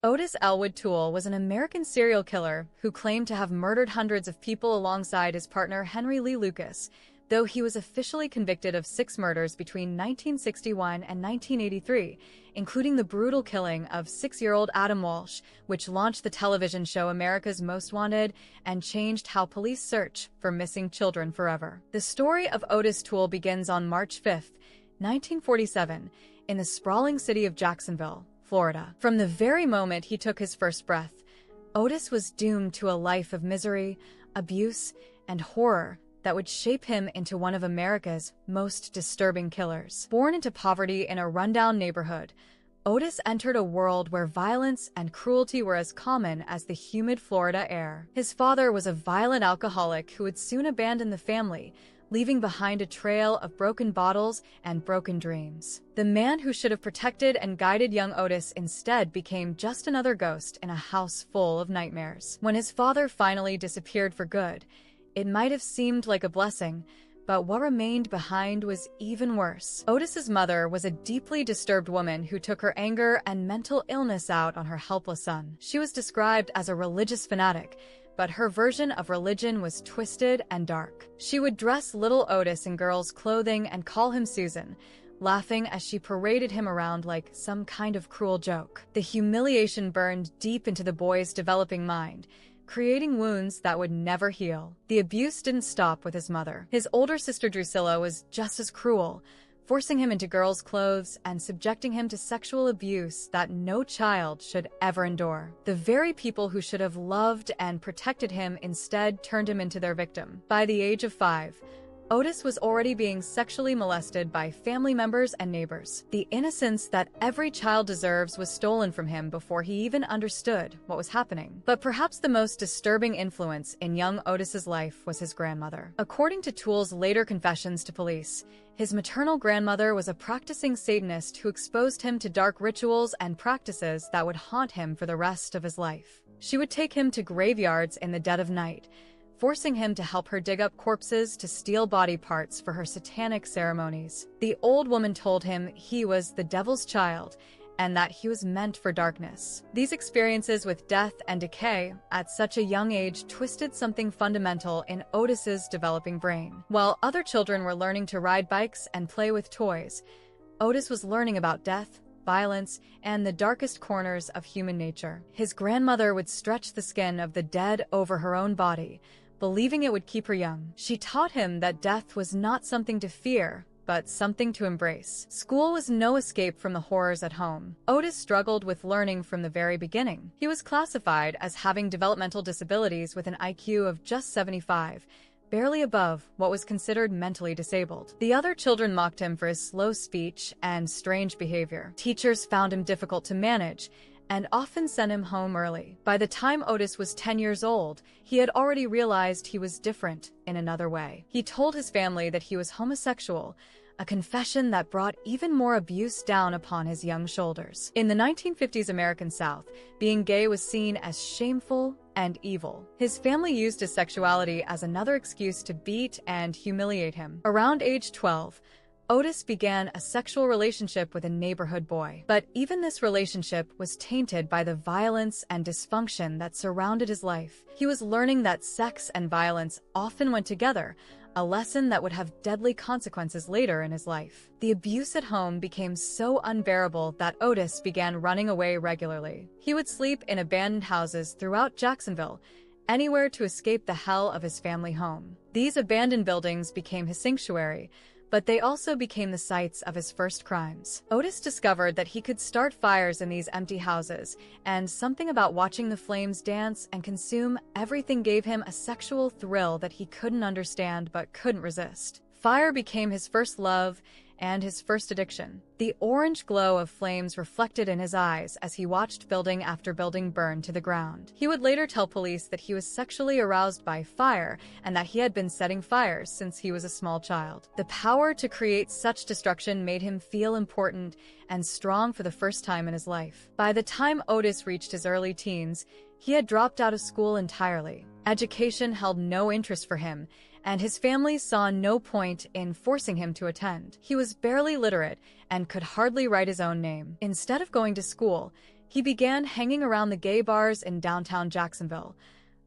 Ottis Toole was an American serial killer who claimed to have murdered hundreds of people alongside his partner Henry Lee Lucas, though he was officially convicted of 6 murders between 1961 and 1983, including the brutal killing of 6-year-old Adam Walsh, which launched the television show America's Most Wanted and changed how police search for missing children forever. The story of Ottis Toole begins on March 5, 1947, in the sprawling city of Jacksonville, Florida. From the very moment he took his first breath, Ottis was doomed to a life of misery, abuse, and horror that would shape him into one of America's most disturbing killers. Born into poverty in a rundown neighborhood, Ottis entered a world where violence and cruelty were as common as the humid Florida air. His father was a violent alcoholic who would soon abandon the family, leaving behind a trail of broken bottles and broken dreams. The man who should have protected and guided young Ottis instead became just another ghost in a house full of nightmares. When his father finally disappeared for good, it might have seemed like a blessing, but what remained behind was even worse. Ottis's mother was a deeply disturbed woman who took her anger and mental illness out on her helpless son. She was described as a religious fanatic, but her version of religion was twisted and dark. She would dress little Ottis in girls' clothing and call him Susan, laughing as she paraded him around like some kind of cruel joke. The humiliation burned deep into the boy's developing mind, creating wounds that would never heal. The abuse didn't stop with his mother. His older sister Drusilla was just as cruel, forcing him into girls' clothes and subjecting him to sexual abuse that no child should ever endure. The very people who should have loved and protected him instead turned him into their victim. By the age of 5, Ottis was already being sexually molested by family members and neighbors. The innocence that every child deserves was stolen from him before he even understood what was happening. But perhaps the most disturbing influence in young Ottis's life was his grandmother. According to Toole's later confessions to police, his maternal grandmother was a practicing Satanist who exposed him to dark rituals and practices that would haunt him for the rest of his life. She would take him to graveyards in the dead of night, forcing him to help her dig up corpses to steal body parts for her satanic ceremonies. The old woman told him he was the devil's child and that he was meant for darkness. These experiences with death and decay at such a young age twisted something fundamental in Ottis's developing brain. While other children were learning to ride bikes and play with toys, Ottis was learning about death, violence, and the darkest corners of human nature. His grandmother would stretch the skin of the dead over her own body, believing it would keep her young. She taught him that death was not something to fear, but something to embrace. School was no escape from the horrors at home. Ottis struggled with learning from the very beginning. He was classified as having developmental disabilities with an IQ of just 75, barely above what was considered mentally disabled. The other children mocked him for his slow speech and strange behavior. Teachers found him difficult to manage and often sent him home early. By the time Ottis was 10 years old, he had already realized he was different in another way. He told his family that he was homosexual, a confession that brought even more abuse down upon his young shoulders. In the 1950s American South, being gay was seen as shameful and evil. His family used his sexuality as another excuse to beat and humiliate him. Around age 12, Ottis began a sexual relationship with a neighborhood boy. But even this relationship was tainted by the violence and dysfunction that surrounded his life. He was learning that sex and violence often went together, a lesson that would have deadly consequences later in his life. The abuse at home became so unbearable that Ottis began running away regularly. He would sleep in abandoned houses throughout Jacksonville, anywhere to escape the hell of his family home. These abandoned buildings became his sanctuary, but they also became the sites of his first crimes. Ottis discovered that he could start fires in these empty houses, and something about watching the flames dance and consume everything gave him a sexual thrill that he couldn't understand but couldn't resist. Fire became his first love and his first addiction. The orange glow of flames reflected in his eyes as he watched building after building burn to the ground. He would later tell police that he was sexually aroused by fire and that he had been setting fires since he was a small child. The power to create such destruction made him feel important and strong for the first time in his life. By the time Ottis reached his early teens, he had dropped out of school entirely. Education held no interest for him, and his family saw no point in forcing him to attend. He was barely literate and could hardly write his own name. Instead of going to school, He began hanging around the gay bars in downtown Jacksonville,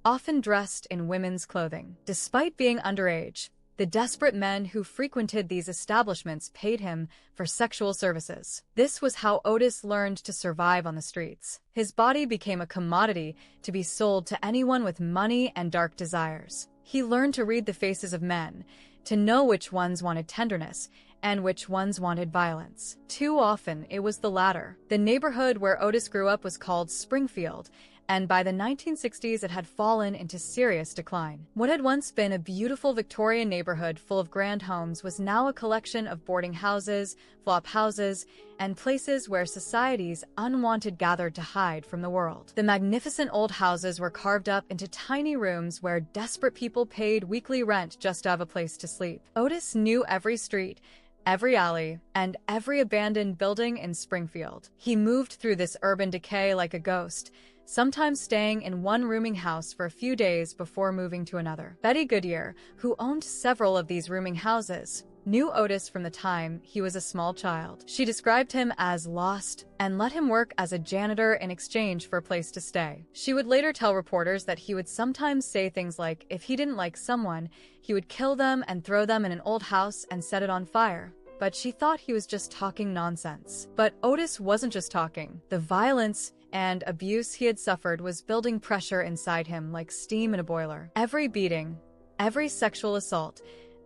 often dressed in women's clothing. Despite being underage, the desperate men who frequented these establishments paid him for sexual services. This was how Ottis learned to survive on the streets. His body became a commodity to be sold to anyone with money and dark desires. He learned to read the faces of men, to know which ones wanted tenderness and which ones wanted violence. Too often, it was the latter. The neighborhood where Ottis grew up was called Springfield, and by the 1960s it had fallen into serious decline. What had once been a beautiful Victorian neighborhood full of grand homes was now a collection of boarding houses, flop houses, and places where society's unwanted gathered to hide from the world. The magnificent old houses were carved up into tiny rooms where desperate people paid weekly rent just to have a place to sleep. Ottis knew every street, every alley, and every abandoned building in Springfield. He moved through this urban decay like a ghost, sometimes staying in one rooming house for a few days before moving to another. Betty Goodyear, who owned several of these rooming houses, knew Ottis from the time he was a small child. She described him as lost and let him work as a janitor in exchange for a place to stay. She would later tell reporters that he would sometimes say things like if he didn't like someone, he would kill them and throw them in an old house and set it on fire. But she thought he was just talking nonsense. But Ottis wasn't just talking. The violence and abuse he had suffered was building pressure inside him like steam in a boiler. Every beating, every sexual assault,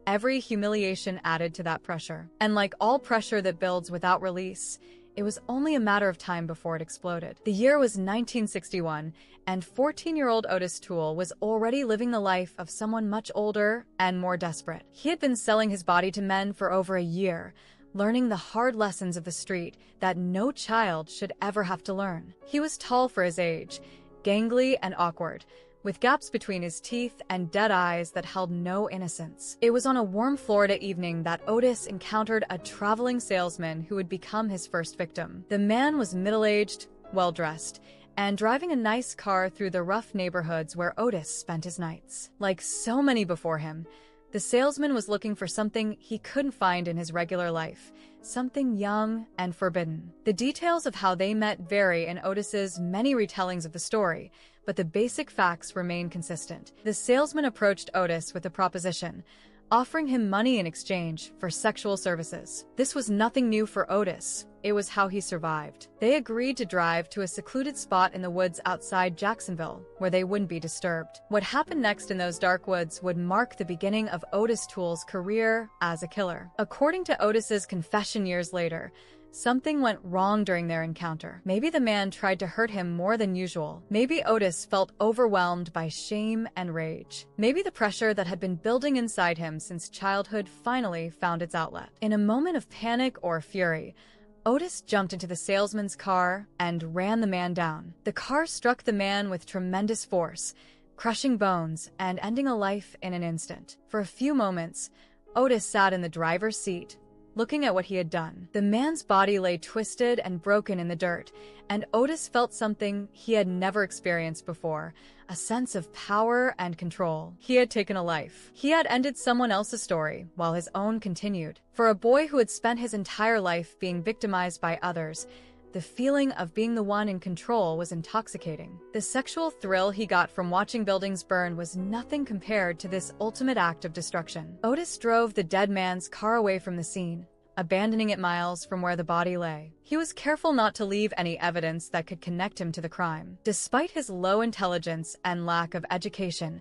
every humiliation added to that pressure. And like all pressure that builds without release, it was only a matter of time before it exploded. The year was 1961, and 14-year-old Ottis Toole was already living the life of someone much older and more desperate. He had been selling his body to men for over a year, learning the hard lessons of the street that no child should ever have to learn. He was tall for his age, gangly and awkward, with gaps between his teeth and dead eyes that held no innocence. It was on a warm Florida evening that Ottis encountered a traveling salesman who would become his first victim. The man was middle-aged, well-dressed, and driving a nice car through the rough neighborhoods where Ottis spent his nights. Like so many before him, the salesman was looking for something he couldn't find in his regular life, something young and forbidden. The details of how they met vary in Ottis's many retellings of the story, but the basic facts remain consistent. The salesman approached Ottis with a proposition, offering him money in exchange for sexual services. This was nothing new for Ottis. It was how he survived. They agreed to drive to a secluded spot in the woods outside Jacksonville, where they wouldn't be disturbed. What happened next in those dark woods would mark the beginning of Ottis Toole's career as a killer. According to Ottis's confession years later, something went wrong during their encounter. Maybe the man tried to hurt him more than usual. Maybe Ottis felt overwhelmed by shame and rage. Maybe the pressure that had been building inside him since childhood finally found its outlet. In a moment of panic or fury, Ottis jumped into the salesman's car and ran the man down. The car struck the man with tremendous force, crushing bones and ending a life in an instant. For a few moments, Ottis sat in the driver's seat, looking at what he had done. The man's body lay twisted and broken in the dirt, and Ottis felt something he had never experienced before, a sense of power and control. He had taken a life. He had ended someone else's story, while his own continued. For a boy who had spent his entire life being victimized by others, the feeling of being the one in control was intoxicating. The sexual thrill he got from watching buildings burn was nothing compared to this ultimate act of destruction. Ottis drove the dead man's car away from the scene, abandoning it miles from where the body lay. He was careful not to leave any evidence that could connect him to the crime. Despite his low intelligence and lack of education,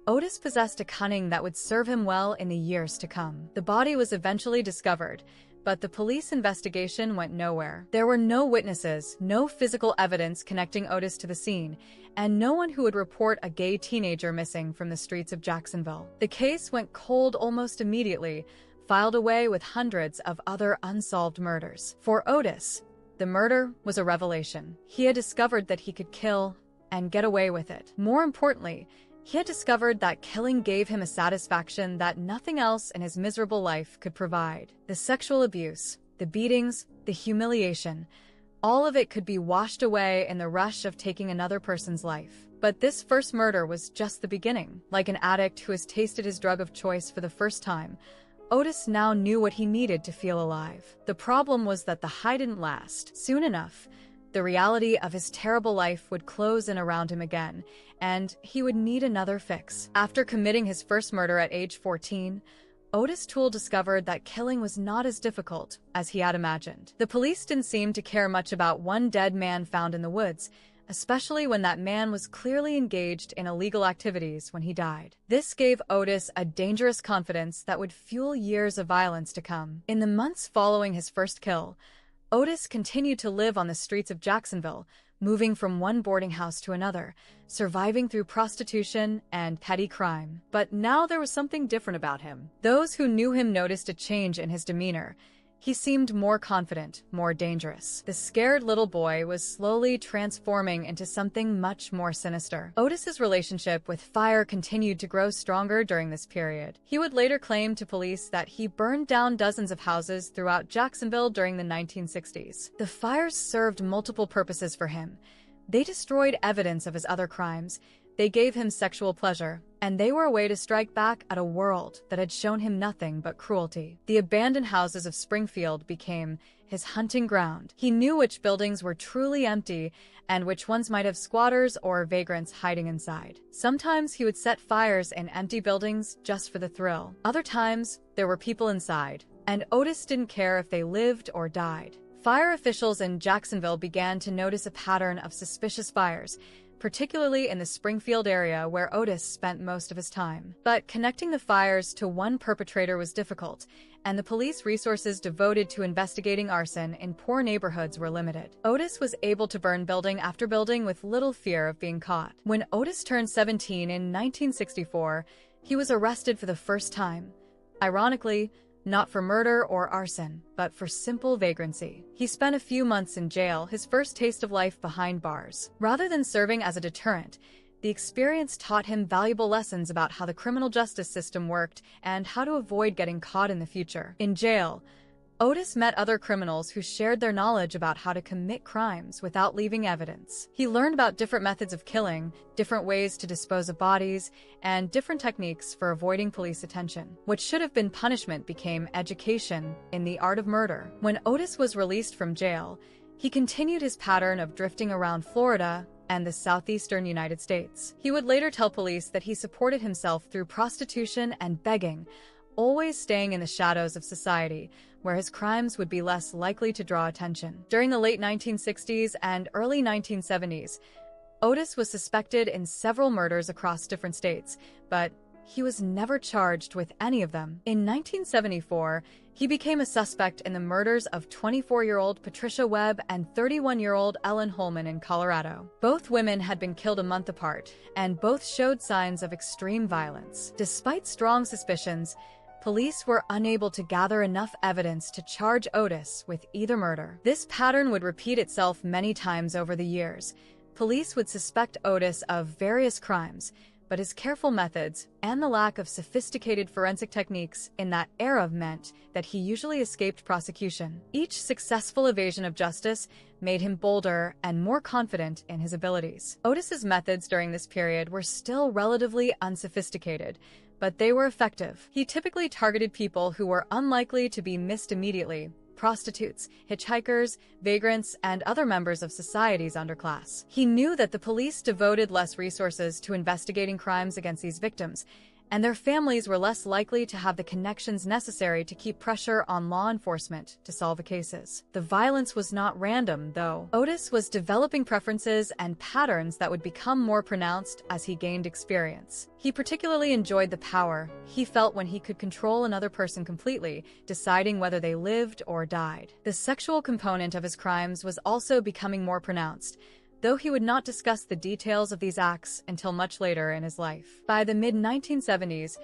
Ottis possessed a cunning that would serve him well in the years to come. The body was eventually discovered, but the police investigation went nowhere. There were no witnesses, no physical evidence connecting Ottis to the scene, and no one who would report a gay teenager missing from the streets of Jacksonville. The case went cold almost immediately, filed away with hundreds of other unsolved murders. For Ottis, the murder was a revelation. He had discovered that he could kill and get away with it. More importantly, he had discovered that killing gave him a satisfaction that nothing else in his miserable life could provide. The sexual abuse, the beatings, the humiliation, all of it could be washed away in the rush of taking another person's life. But this first murder was just the beginning. Like an addict who has tasted his drug of choice for the first time, Ottis now knew what he needed to feel alive. The problem was that the high didn't last. Soon enough, The reality of his terrible life would close in around him again, and he would need another fix. After committing his first murder at age 14, Ottis Toole discovered that killing was not as difficult as he had imagined. The police didn't seem to care much about one dead man found in the woods, especially when that man was clearly engaged in illegal activities when he died. This gave Ottis a dangerous confidence that would fuel years of violence to come. In the months following his first kill, Ottis continued to live on the streets of Jacksonville, moving from one boarding house to another, surviving through prostitution and petty crime. But now there was something different about him. Those who knew him noticed a change in his demeanor. He seemed more confident, more dangerous. The scared little boy was slowly transforming into something much more sinister. Ottis's relationship with fire continued to grow stronger during this period. He would later claim to police that he burned down dozens of houses throughout Jacksonville during the 1960s. The fires served multiple purposes for him. They destroyed evidence of his other crimes, they gave him sexual pleasure, and they were a way to strike back at a world that had shown him nothing but cruelty. The abandoned houses of Springfield became his hunting ground. He knew which buildings were truly empty and which ones might have squatters or vagrants hiding inside. Sometimes he would set fires in empty buildings just for the thrill. Other times, there were people inside, and Ottis didn't care if they lived or died. Fire officials in Jacksonville began to notice a pattern of suspicious fires, particularly in the Springfield area where Ottis spent most of his time. But connecting the fires to one perpetrator was difficult, and the police resources devoted to investigating arson in poor neighborhoods were limited. Ottis was able to burn building after building with little fear of being caught. When Ottis turned 17 in 1964, he was arrested for the first time. Ironically, not for murder or arson, but for simple vagrancy. He spent a few months in jail, his first taste of life behind bars. Rather than serving as a deterrent, the experience taught him valuable lessons about how the criminal justice system worked and how to avoid getting caught in the future. In jail, Ottis met other criminals who shared their knowledge about how to commit crimes without leaving evidence. He learned about different methods of killing, different ways to dispose of bodies, and different techniques for avoiding police attention. What should have been punishment became education in the art of murder. When Ottis was released from jail, he continued his pattern of drifting around Florida and the southeastern United States. He would later tell police that he supported himself through prostitution and begging, always staying in the shadows of society, where his crimes would be less likely to draw attention. During the late 1960s and early 1970s, Ottis was suspected in several murders across different states, but he was never charged with any of them. In 1974, he became a suspect in the murders of 24-year-old Patricia Webb and 31-year-old Ellen Holman in Colorado. Both women had been killed a month apart, and both showed signs of extreme violence. Despite strong suspicions, police were unable to gather enough evidence to charge Ottis with either murder. This pattern would repeat itself many times over the years. Police would suspect Ottis of various crimes, but his careful methods and the lack of sophisticated forensic techniques in that era meant that he usually escaped prosecution. Each successful evasion of justice made him bolder and more confident in his abilities. Ottis's methods during this period were still relatively unsophisticated, but they were effective. He typically targeted people who were unlikely to be missed immediately: prostitutes, hitchhikers, vagrants, and other members of society's underclass. He knew that the police devoted less resources to investigating crimes against these victims, and their families were less likely to have the connections necessary to keep pressure on law enforcement to solve the cases. The violence was not random, though. Ottis was developing preferences and patterns that would become more pronounced as he gained experience. He particularly enjoyed the power he felt when he could control another person completely, deciding whether they lived or died. The sexual component of his crimes was also becoming more pronounced, though he would not discuss the details of these acts until much later in his life. By the mid-1970s,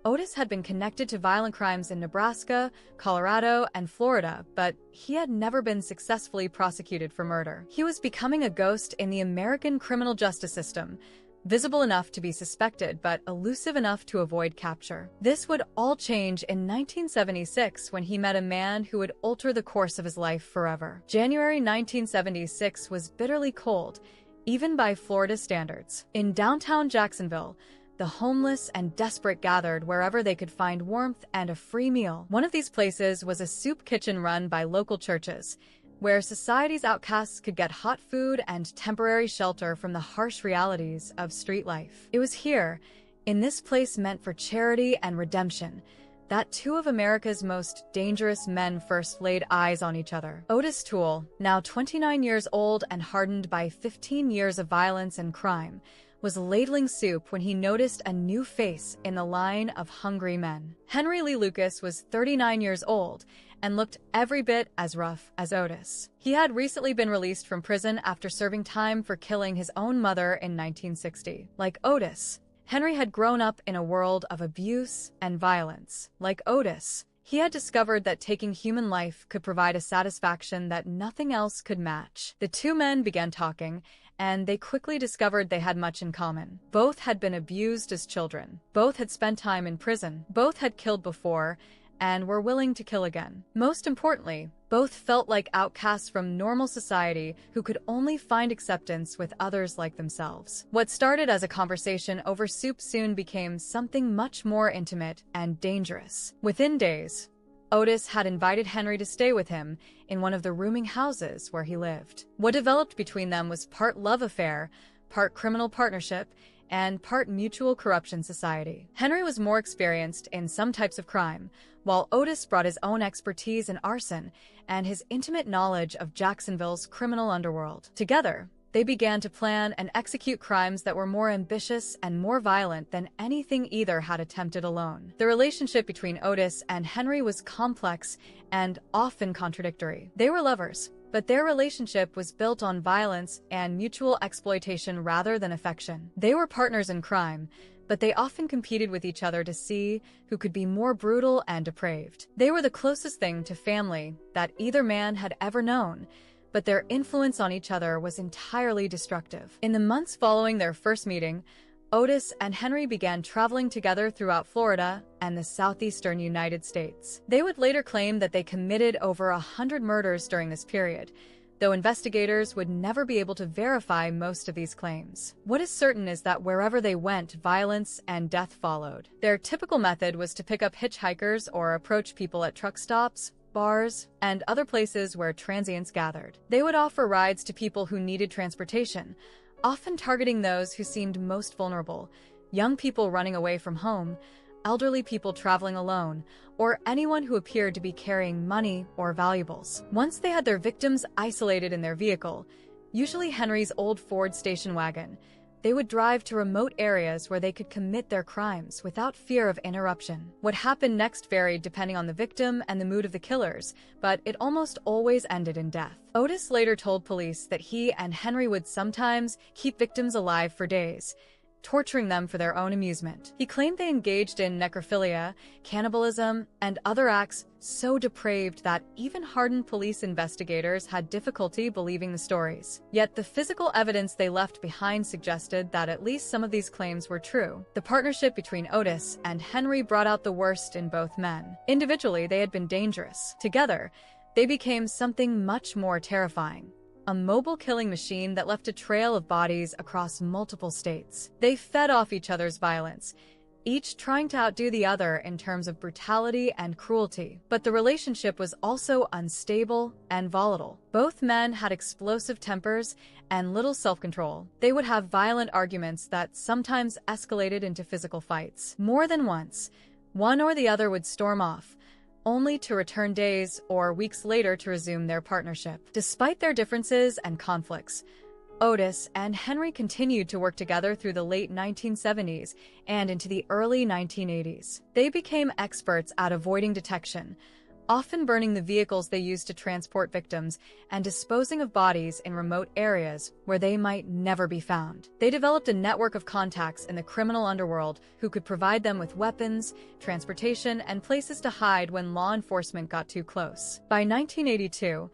Ottis had been connected to violent crimes in Nebraska, Colorado, and Florida, but he had never been successfully prosecuted for murder. He was becoming a ghost in the American criminal justice system, visible enough to be suspected, but elusive enough to avoid capture. This would all change in 1976 when he met a man who would alter the course of his life forever. January 1976 was bitterly cold, even by Florida standards. In downtown Jacksonville, the homeless and desperate gathered wherever they could find warmth and a free meal. One of these places was a soup kitchen run by local churches. where society's outcasts could get hot food and temporary shelter from the harsh realities of street life. It was here, in this place meant for charity and redemption, that two of America's most dangerous men first laid eyes on each other. Ottis Toole, now 29 years old and hardened by 15 years of violence and crime, was ladling soup when he noticed a new face in the line of hungry men. Henry Lee Lucas was 39 years old and looked every bit as rough as Ottis. He had recently been released from prison after serving time for killing his own mother in 1960. Like Ottis, Henry had grown up in a world of abuse and violence. Like Ottis, he had discovered that taking human life could provide a satisfaction that nothing else could match. The two men began talking, and they quickly discovered they had much in common. Both had been abused as children. Both had spent time in prison. Both had killed before, and were willing to kill again. Most importantly, both felt like outcasts from normal society who could only find acceptance with others like themselves. What started as a conversation over soup soon became something much more intimate and dangerous. Within days, Ottis had invited Henry to stay with him in one of the rooming houses where he lived. What developed between them was part love affair, part criminal partnership, and part mutual corruption society. Henry was more experienced in some types of crime, while Ottis brought his own expertise in arson and his intimate knowledge of Jacksonville's criminal underworld. Together, they began to plan and execute crimes that were more ambitious and more violent than anything either had attempted alone. The relationship between Ottis and Henry was complex and often contradictory. They were lovers, but their relationship was built on violence and mutual exploitation rather than affection. They were partners in crime, but they often competed with each other to see who could be more brutal and depraved. They were the closest thing to family that either man had ever known, but their influence on each other was entirely destructive. In the months following their first meeting, Ottis and Henry began traveling together throughout Florida and the southeastern United States. They would later claim that they committed over 100 murders during this period, though investigators would never be able to verify most of these claims. What is certain is that wherever they went, violence and death followed. Their typical method was to pick up hitchhikers or approach people at truck stops, bars, and other places where transients gathered. They would offer rides to people who needed transportation, often targeting those who seemed most vulnerable, young people running away from home, elderly people traveling alone, or anyone who appeared to be carrying money or valuables. Once they had their victims isolated in their vehicle, usually Henry's old Ford station wagon, they would drive to remote areas where they could commit their crimes without fear of interruption. What happened next varied depending on the victim and the mood of the killers, but it almost always ended in death. Ottis later told police that he and Henry would sometimes keep victims alive for days, torturing them for their own amusement. He claimed they engaged in necrophilia, cannibalism, and other acts so depraved that even hardened police investigators had difficulty believing the stories. Yet the physical evidence they left behind suggested that at least some of these claims were true. The partnership between Ottis and Henry brought out the worst in both men. Individually, they had been dangerous. Together, they became something much more terrifying. A mobile killing machine that left a trail of bodies across multiple states. They fed off each other's violence, each trying to outdo the other in terms of brutality and cruelty. But the relationship was also unstable and volatile. Both men had explosive tempers and little self-control. They would have violent arguments that sometimes escalated into physical fights. More than once, one or the other would storm off, only to return days or weeks later to resume their partnership. Despite their differences and conflicts, Ottis and Henry continued to work together through the late 1970s and into the early 1980s. They became experts at avoiding detection, often burning the vehicles they used to transport victims and disposing of bodies in remote areas where they might never be found. They developed a network of contacts in the criminal underworld who could provide them with weapons, transportation, and places to hide when law enforcement got too close. By 1982,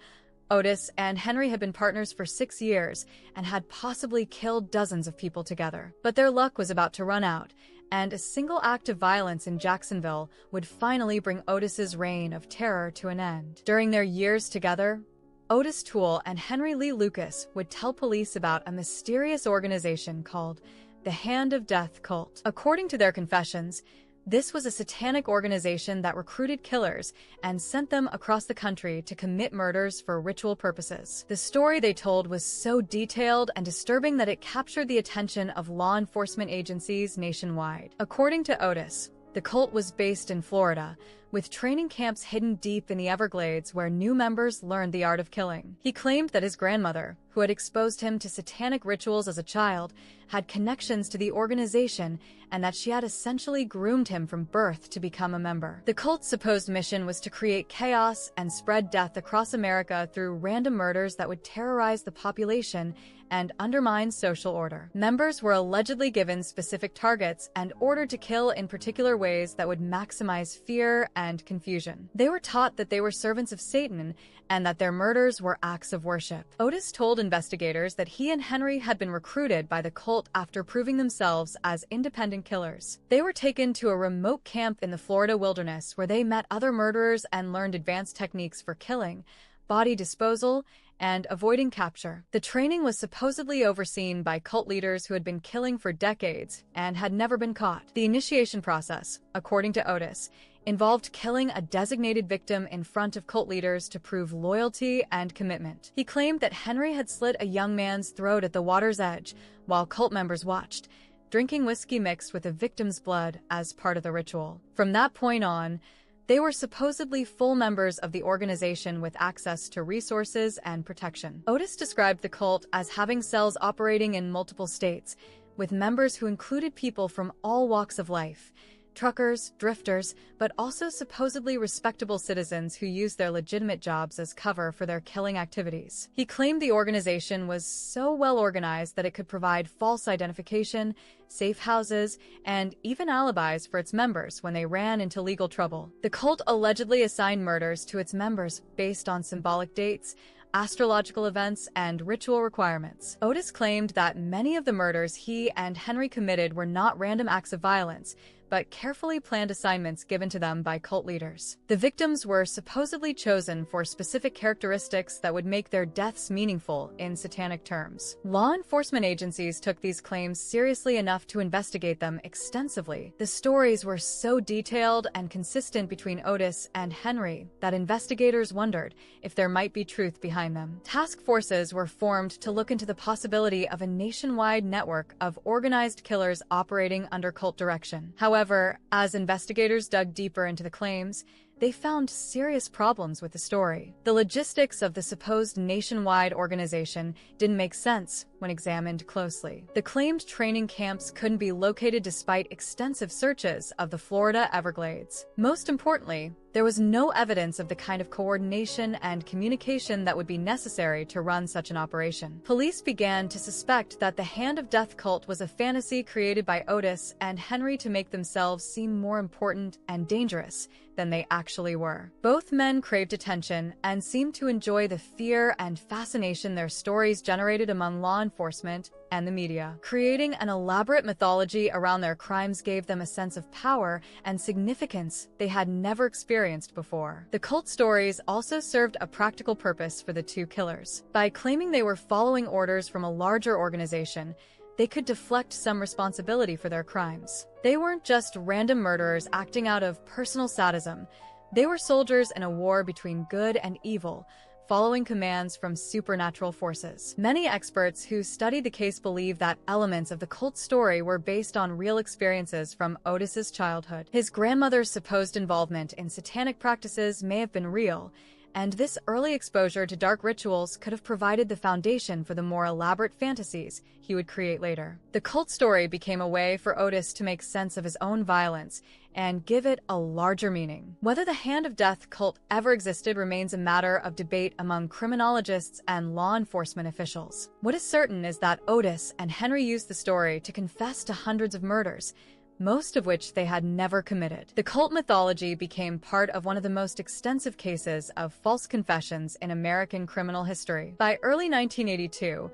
Ottis and Henry had been partners for 6 years and had possibly killed dozens of people together. But their luck was about to run out, and a single act of violence in Jacksonville would finally bring Ottis's reign of terror to an end. During their years together, Ottis Toole and Henry Lee Lucas would tell police about a mysterious organization called the Hand of Death Cult. According to their confessions, This was a satanic organization that recruited killers and sent them across the country to commit murders for ritual purposes. The story they told was so detailed and disturbing that it captured the attention of law enforcement agencies nationwide. According to Ottis, the cult was based in Florida, with training camps hidden deep in the Everglades where new members learned the art of killing. He claimed that his grandmother, who had exposed him to satanic rituals as a child, had connections to the organization and that she had essentially groomed him from birth to become a member. The cult's supposed mission was to create chaos and spread death across America through random murders that would terrorize the population and undermine social order. Members were allegedly given specific targets and ordered to kill in particular ways that would maximize fear and confusion. They were taught that they were servants of Satan and that their murders were acts of worship. Ottis told investigators that he and Henry had been recruited by the cult after proving themselves as independent killers. They were taken to a remote camp in the Florida wilderness where they met other murderers and learned advanced techniques for killing, body disposal, and avoiding capture. The training was supposedly overseen by cult leaders who had been killing for decades and had never been caught. The initiation process, according to Ottis, involved killing a designated victim in front of cult leaders to prove loyalty and commitment. He claimed that Henry had slit a young man's throat at the water's edge while cult members watched, drinking whiskey mixed with the victim's blood as part of the ritual. From that point on, they were supposedly full members of the organization with access to resources and protection. Ottis described the cult as having cells operating in multiple states, with members who included people from all walks of life, truckers, drifters, but also supposedly respectable citizens who used their legitimate jobs as cover for their killing activities. He claimed the organization was so well organized that it could provide false identification, safe houses, and even alibis for its members when they ran into legal trouble. The cult allegedly assigned murders to its members based on symbolic dates, astrological events, and ritual requirements. Ottis claimed that many of the murders he and Henry committed were not random acts of violence, but carefully planned assignments given to them by cult leaders. The victims were supposedly chosen for specific characteristics that would make their deaths meaningful in satanic terms. Law enforcement agencies took these claims seriously enough to investigate them extensively. The stories were so detailed and consistent between Ottis and Henry that investigators wondered if there might be truth behind them. Task forces were formed to look into the possibility of a nationwide network of organized killers operating under cult direction. However, as investigators dug deeper into the claims, they found serious problems with the story. The logistics of the supposed nationwide organization didn't make sense when examined closely. The claimed training camps couldn't be located despite extensive searches of the Florida Everglades. Most importantly, there was no evidence of the kind of coordination and communication that would be necessary to run such an operation. Police began to suspect that the Hand of Death cult was a fantasy created by Ottis and Henry to make themselves seem more important and dangerous than they actually were. Both men craved attention and seemed to enjoy the fear and fascination their stories generated among law enforcement and the media. Creating an elaborate mythology around their crimes gave them a sense of power and significance they had never experienced before. The cult stories also served a practical purpose for the two killers. By claiming they were following orders from a larger organization, they could deflect some responsibility for their crimes. They weren't just random murderers acting out of personal sadism. They were soldiers in a war between good and evil, following commands from supernatural forces. Many experts who studied the case believe that elements of the cult story were based on real experiences from Ottis's childhood. His grandmother's supposed involvement in satanic practices may have been real, and this early exposure to dark rituals could have provided the foundation for the more elaborate fantasies he would create later. The cult story became a way for Ottis to make sense of his own violence and give it a larger meaning. Whether the Hand of Death cult ever existed remains a matter of debate among criminologists and law enforcement officials. What is certain is that Ottis and Henry used the story to confess to hundreds of murders, most of which they had never committed. The cult mythology became part of one of the most extensive cases of false confessions in American criminal history. By early 1982,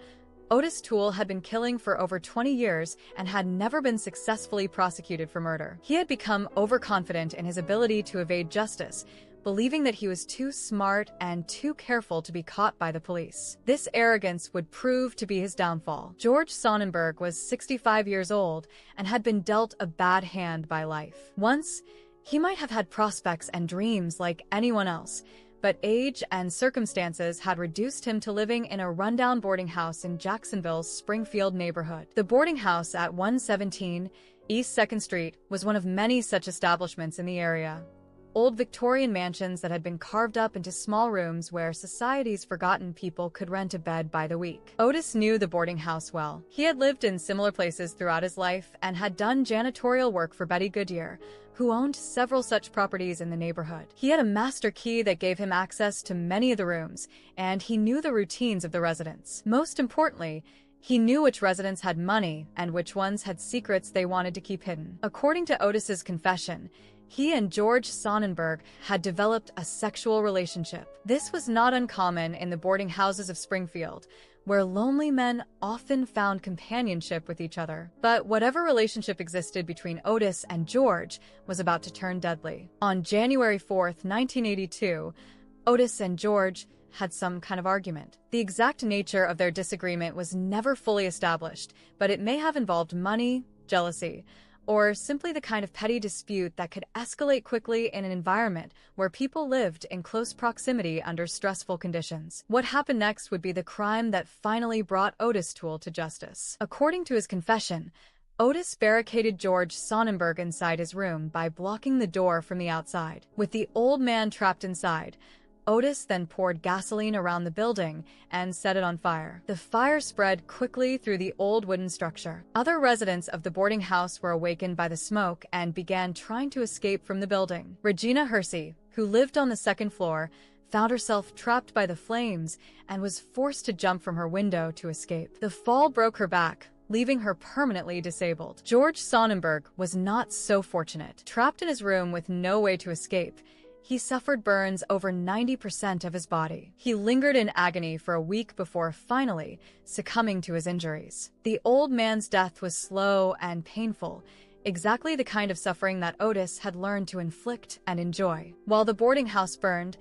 Ottis Toole had been killing for over 20 years and had never been successfully prosecuted for murder. He had become overconfident in his ability to evade justice, believing that he was too smart and too careful to be caught by the police. This arrogance would prove to be his downfall. George Sonnenberg was 65 years old and had been dealt a bad hand by life. Once, he might have had prospects and dreams like anyone else, but age and circumstances had reduced him to living in a rundown boarding house in Jacksonville's Springfield neighborhood. The boarding house at 117 East 2nd Street was one of many such establishments in the area. Old Victorian mansions that had been carved up into small rooms where society's forgotten people could rent a bed by the week. Ottis knew the boarding house well. He had lived in similar places throughout his life and had done janitorial work for Betty Goodyear, who owned several such properties in the neighborhood. He had a master key that gave him access to many of the rooms, and he knew the routines of the residents. Most importantly, he knew which residents had money and which ones had secrets they wanted to keep hidden. According to Ottis's confession, he and George Sonnenberg had developed a sexual relationship. This was not uncommon in the boarding houses of Springfield, where lonely men often found companionship with each other. But whatever relationship existed between Ottis and George was about to turn deadly. On January 4th, 1982, Ottis and George had some kind of argument. The exact nature of their disagreement was never fully established, but it may have involved money, jealousy, or simply the kind of petty dispute that could escalate quickly in an environment where people lived in close proximity under stressful conditions. What happened next would be the crime that finally brought Ottis Toole to justice. According to his confession, Ottis barricaded George Sonnenberg inside his room by blocking the door from the outside. With the old man trapped inside, Ottis then poured gasoline around the building and set it on fire. The fire spread quickly through the old wooden structure. Other residents of the boarding house were awakened by the smoke and began trying to escape from the building. Regina Hersey, who lived on the second floor, found herself trapped by the flames and was forced to jump from her window to escape. The fall broke her back, leaving her permanently disabled. George Sonnenberg was not so fortunate. Trapped in his room with no way to escape, he suffered burns over 90% of his body. He lingered in agony for a week before finally succumbing to his injuries. The old man's death was slow and painful, exactly the kind of suffering that Ottis had learned to inflict and enjoy. While the boarding house burned,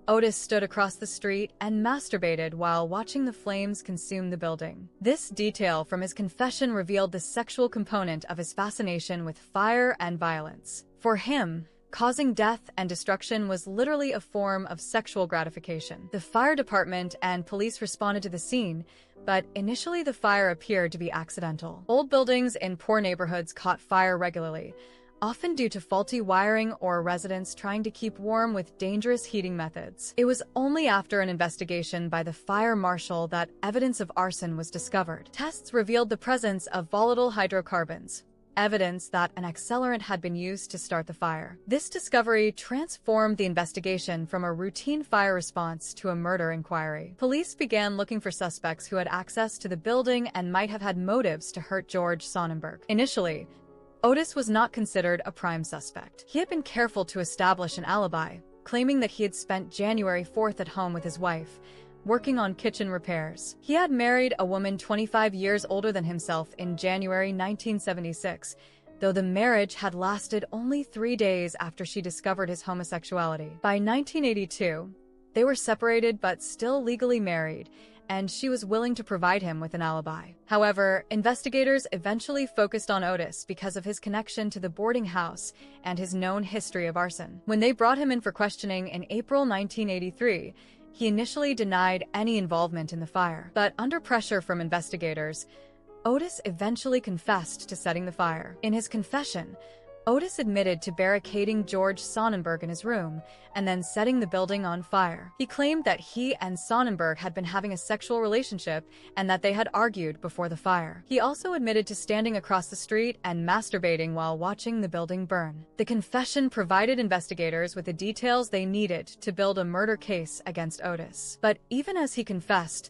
Ottis stood across the street and masturbated while watching the flames consume the building. This detail from his confession revealed the sexual component of his fascination with fire and violence. For him, causing death and destruction was literally a form of sexual gratification. The fire department and police responded to the scene, but initially the fire appeared to be accidental. Old buildings in poor neighborhoods caught fire regularly, often due to faulty wiring or residents trying to keep warm with dangerous heating methods. It was only after an investigation by the fire marshal that evidence of arson was discovered. Tests revealed the presence of volatile hydrocarbons, evidence that an accelerant had been used to start the fire. This discovery transformed the investigation from a routine fire response to a murder inquiry. Police began looking for suspects who had access to the building and might have had motives to hurt George Sonnenberg. Initially, Ottis was not considered a prime suspect. He had been careful to establish an alibi, claiming that he had spent January 4th at home with his wife, working on kitchen repairs. He had married a woman 25 years older than himself in January 1976, though the marriage had lasted only 3 days after she discovered his homosexuality. By 1982, they were separated but still legally married, and she was willing to provide him with an alibi. However, investigators eventually focused on Ottis because of his connection to the boarding house and his known history of arson. When they brought him in for questioning in April 1983, he initially denied any involvement in the fire, but under pressure from investigators, Ottis eventually confessed to setting the fire. In his confession, Ottis admitted to barricading George Sonnenberg in his room and then setting the building on fire. He claimed that he and Sonnenberg had been having a sexual relationship and that they had argued before the fire. He also admitted to standing across the street and masturbating while watching the building burn. The confession provided investigators with the details they needed to build a murder case against Ottis. But even as he confessed,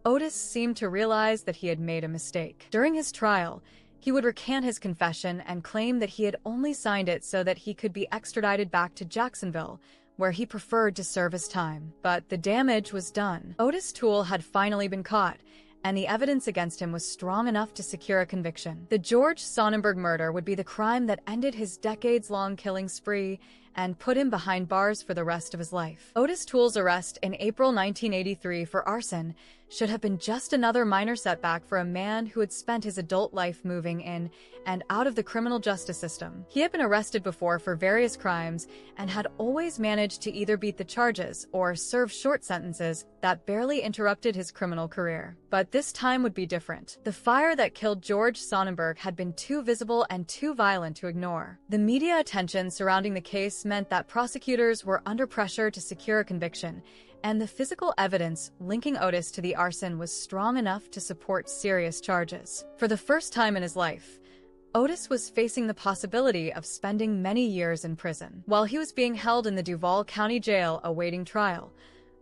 Ottis seemed to realize that he had made a mistake. During his trial, he would recant his confession and claim that he had only signed it so that he could be extradited back to Jacksonville, where he preferred to serve his time. But the damage was done. Ottis Toole had finally been caught, and the evidence against him was strong enough to secure a conviction. The George Sonnenberg murder would be the crime that ended his decades-long killing spree and put him behind bars for the rest of his life. Ottis Toole's arrest in April 1983 for arson should have been just another minor setback for a man who had spent his adult life moving in and out of the criminal justice system. He had been arrested before for various crimes and had always managed to either beat the charges or serve short sentences that barely interrupted his criminal career. But this time would be different. The fire that killed George Sonnenberg had been too visible and too violent to ignore. The media attention surrounding the case meant that prosecutors were under pressure to secure a conviction, and the physical evidence linking Ottis to the arson was strong enough to support serious charges. For the first time in his life, Ottis was facing the possibility of spending many years in prison. While he was being held in the Duval County Jail awaiting trial,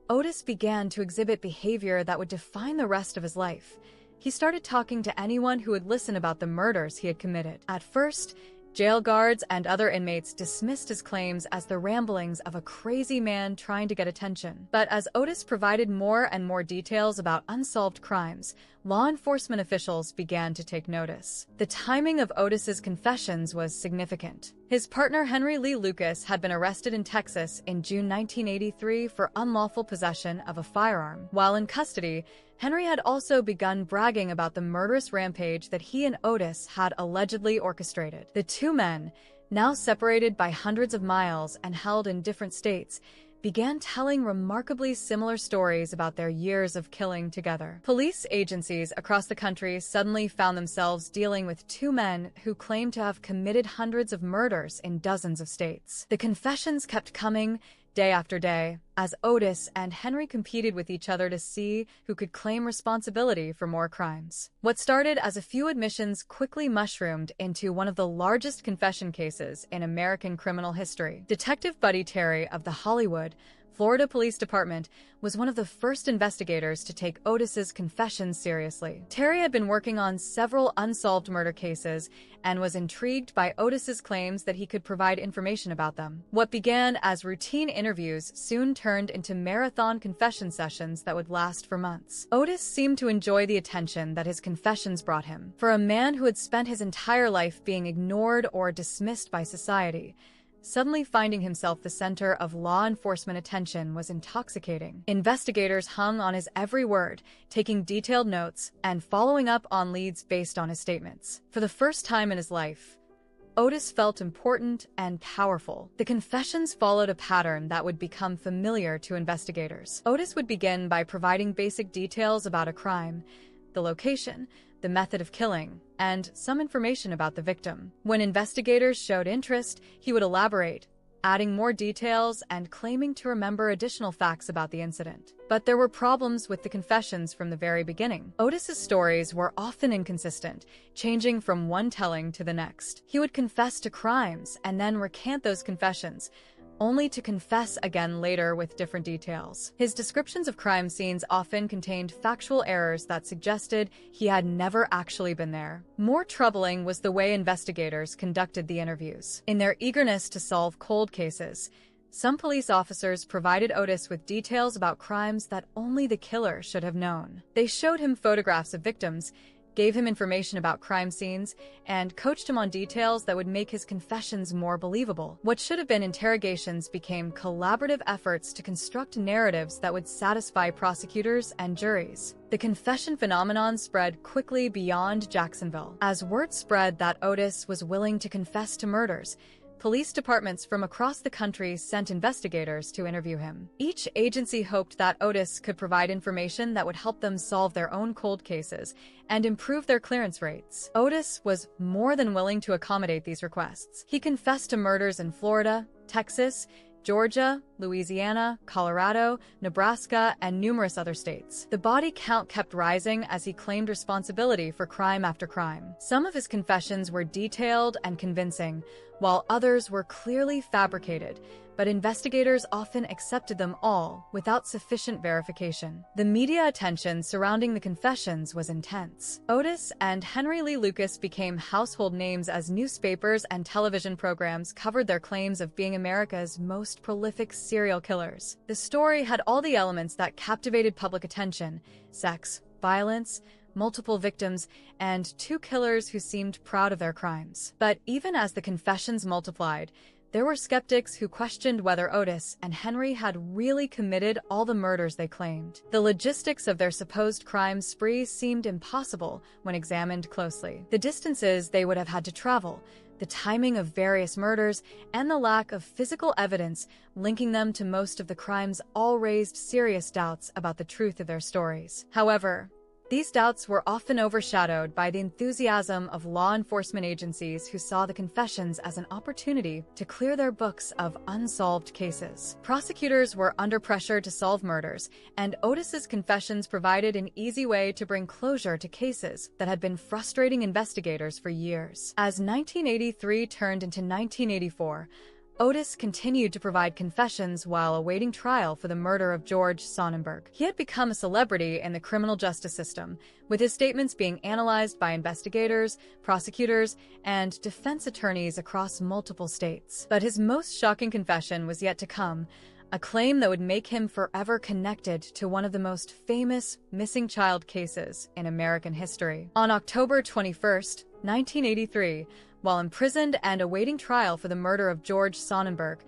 Ottis began to exhibit behavior that would define the rest of his life. He started talking to anyone who would listen about the murders he had committed. At first, jail guards and other inmates dismissed his claims as the ramblings of a crazy man trying to get attention. But as Ottis provided more and more details about unsolved crimes, law enforcement officials began to take notice. The timing of Ottis's confessions was significant. His partner Henry Lee Lucas had been arrested in Texas in June 1983 for unlawful possession of a firearm. While in custody, Henry had also begun bragging about the murderous rampage that he and Ottis had allegedly orchestrated. The two men, now separated by hundreds of miles and held in different states, began telling remarkably similar stories about their years of killing together. Police agencies across the country suddenly found themselves dealing with two men who claimed to have committed hundreds of murders in dozens of states. The confessions kept coming day after day, as Ottis and Henry competed with each other to see who could claim responsibility for more crimes. What started as a few admissions quickly mushroomed into one of the largest confession cases in American criminal history. Detective Buddy Terry of the Hollywood, Florida Police Department was one of the first investigators to take Ottis's confessions seriously. Terry had been working on several unsolved murder cases and was intrigued by Ottis's claims that he could provide information about them. What began as routine interviews soon turned into marathon confession sessions that would last for months. Ottis seemed to enjoy the attention that his confessions brought him. For a man who had spent his entire life being ignored or dismissed by society, suddenly finding himself the center of law enforcement attention was intoxicating. Investigators hung on his every word, taking detailed notes and following up on leads based on his statements. For the first time in his life, Ottis felt important and powerful. The confessions followed a pattern that would become familiar to investigators. Ottis would begin by providing basic details about a crime, the location, the method of killing, and some information about the victim. When investigators showed interest, he would elaborate, adding more details and claiming to remember additional facts about the incident. But there were problems with the confessions from the very beginning. Ottis's stories were often inconsistent, changing from one telling to the next. He would confess to crimes and then recant those confessions, only to confess again later with different details. His descriptions of crime scenes often contained factual errors that suggested he had never actually been there. More troubling was the way investigators conducted the interviews. In their eagerness to solve cold cases, some police officers provided Ottis with details about crimes that only the killer should have known. They showed him photographs of victims, gave him information about crime scenes, and coached him on details that would make his confessions more believable. What should have been interrogations became collaborative efforts to construct narratives that would satisfy prosecutors and juries. The confession phenomenon spread quickly beyond Jacksonville. As word spread that Ottis was willing to confess to murders, police departments from across the country sent investigators to interview him. Each agency hoped that Ottis could provide information that would help them solve their own cold cases and improve their clearance rates. Ottis was more than willing to accommodate these requests. He confessed to murders in Florida, Texas, Georgia, Louisiana, Colorado, Nebraska, and numerous other states. The body count kept rising as he claimed responsibility for crime after crime. Some of his confessions were detailed and convincing, while others were clearly fabricated, but investigators often accepted them all without sufficient verification. The media attention surrounding the confessions was intense. Ottis and Henry Lee Lucas became household names as newspapers and television programs covered their claims of being America's most prolific serial killers. The story had all the elements that captivated public attention: sex, violence, multiple victims, and two killers who seemed proud of their crimes. But even as the confessions multiplied, There were skeptics who questioned whether Ottis and Henry had really committed all the murders they claimed. The logistics of their supposed crime sprees seemed impossible when examined closely. The distances they would have had to travel, the timing of various murders, and the lack of physical evidence linking them to most of the crimes all raised serious doubts about the truth of their stories. However, these doubts were often overshadowed by the enthusiasm of law enforcement agencies who saw the confessions as an opportunity to clear their books of unsolved cases. Prosecutors were under pressure to solve murders, and Ottis's confessions provided an easy way to bring closure to cases that had been frustrating investigators for years. As 1983 turned into 1984, Ottis continued to provide confessions while awaiting trial for the murder of George Sonnenberg. He had become a celebrity in the criminal justice system, with his statements being analyzed by investigators, prosecutors, and defense attorneys across multiple states. But his most shocking confession was yet to come, a claim that would make him forever connected to one of the most famous missing child cases in American history. On October 21, 1983, while imprisoned and awaiting trial for the murder of George Sonnenberg,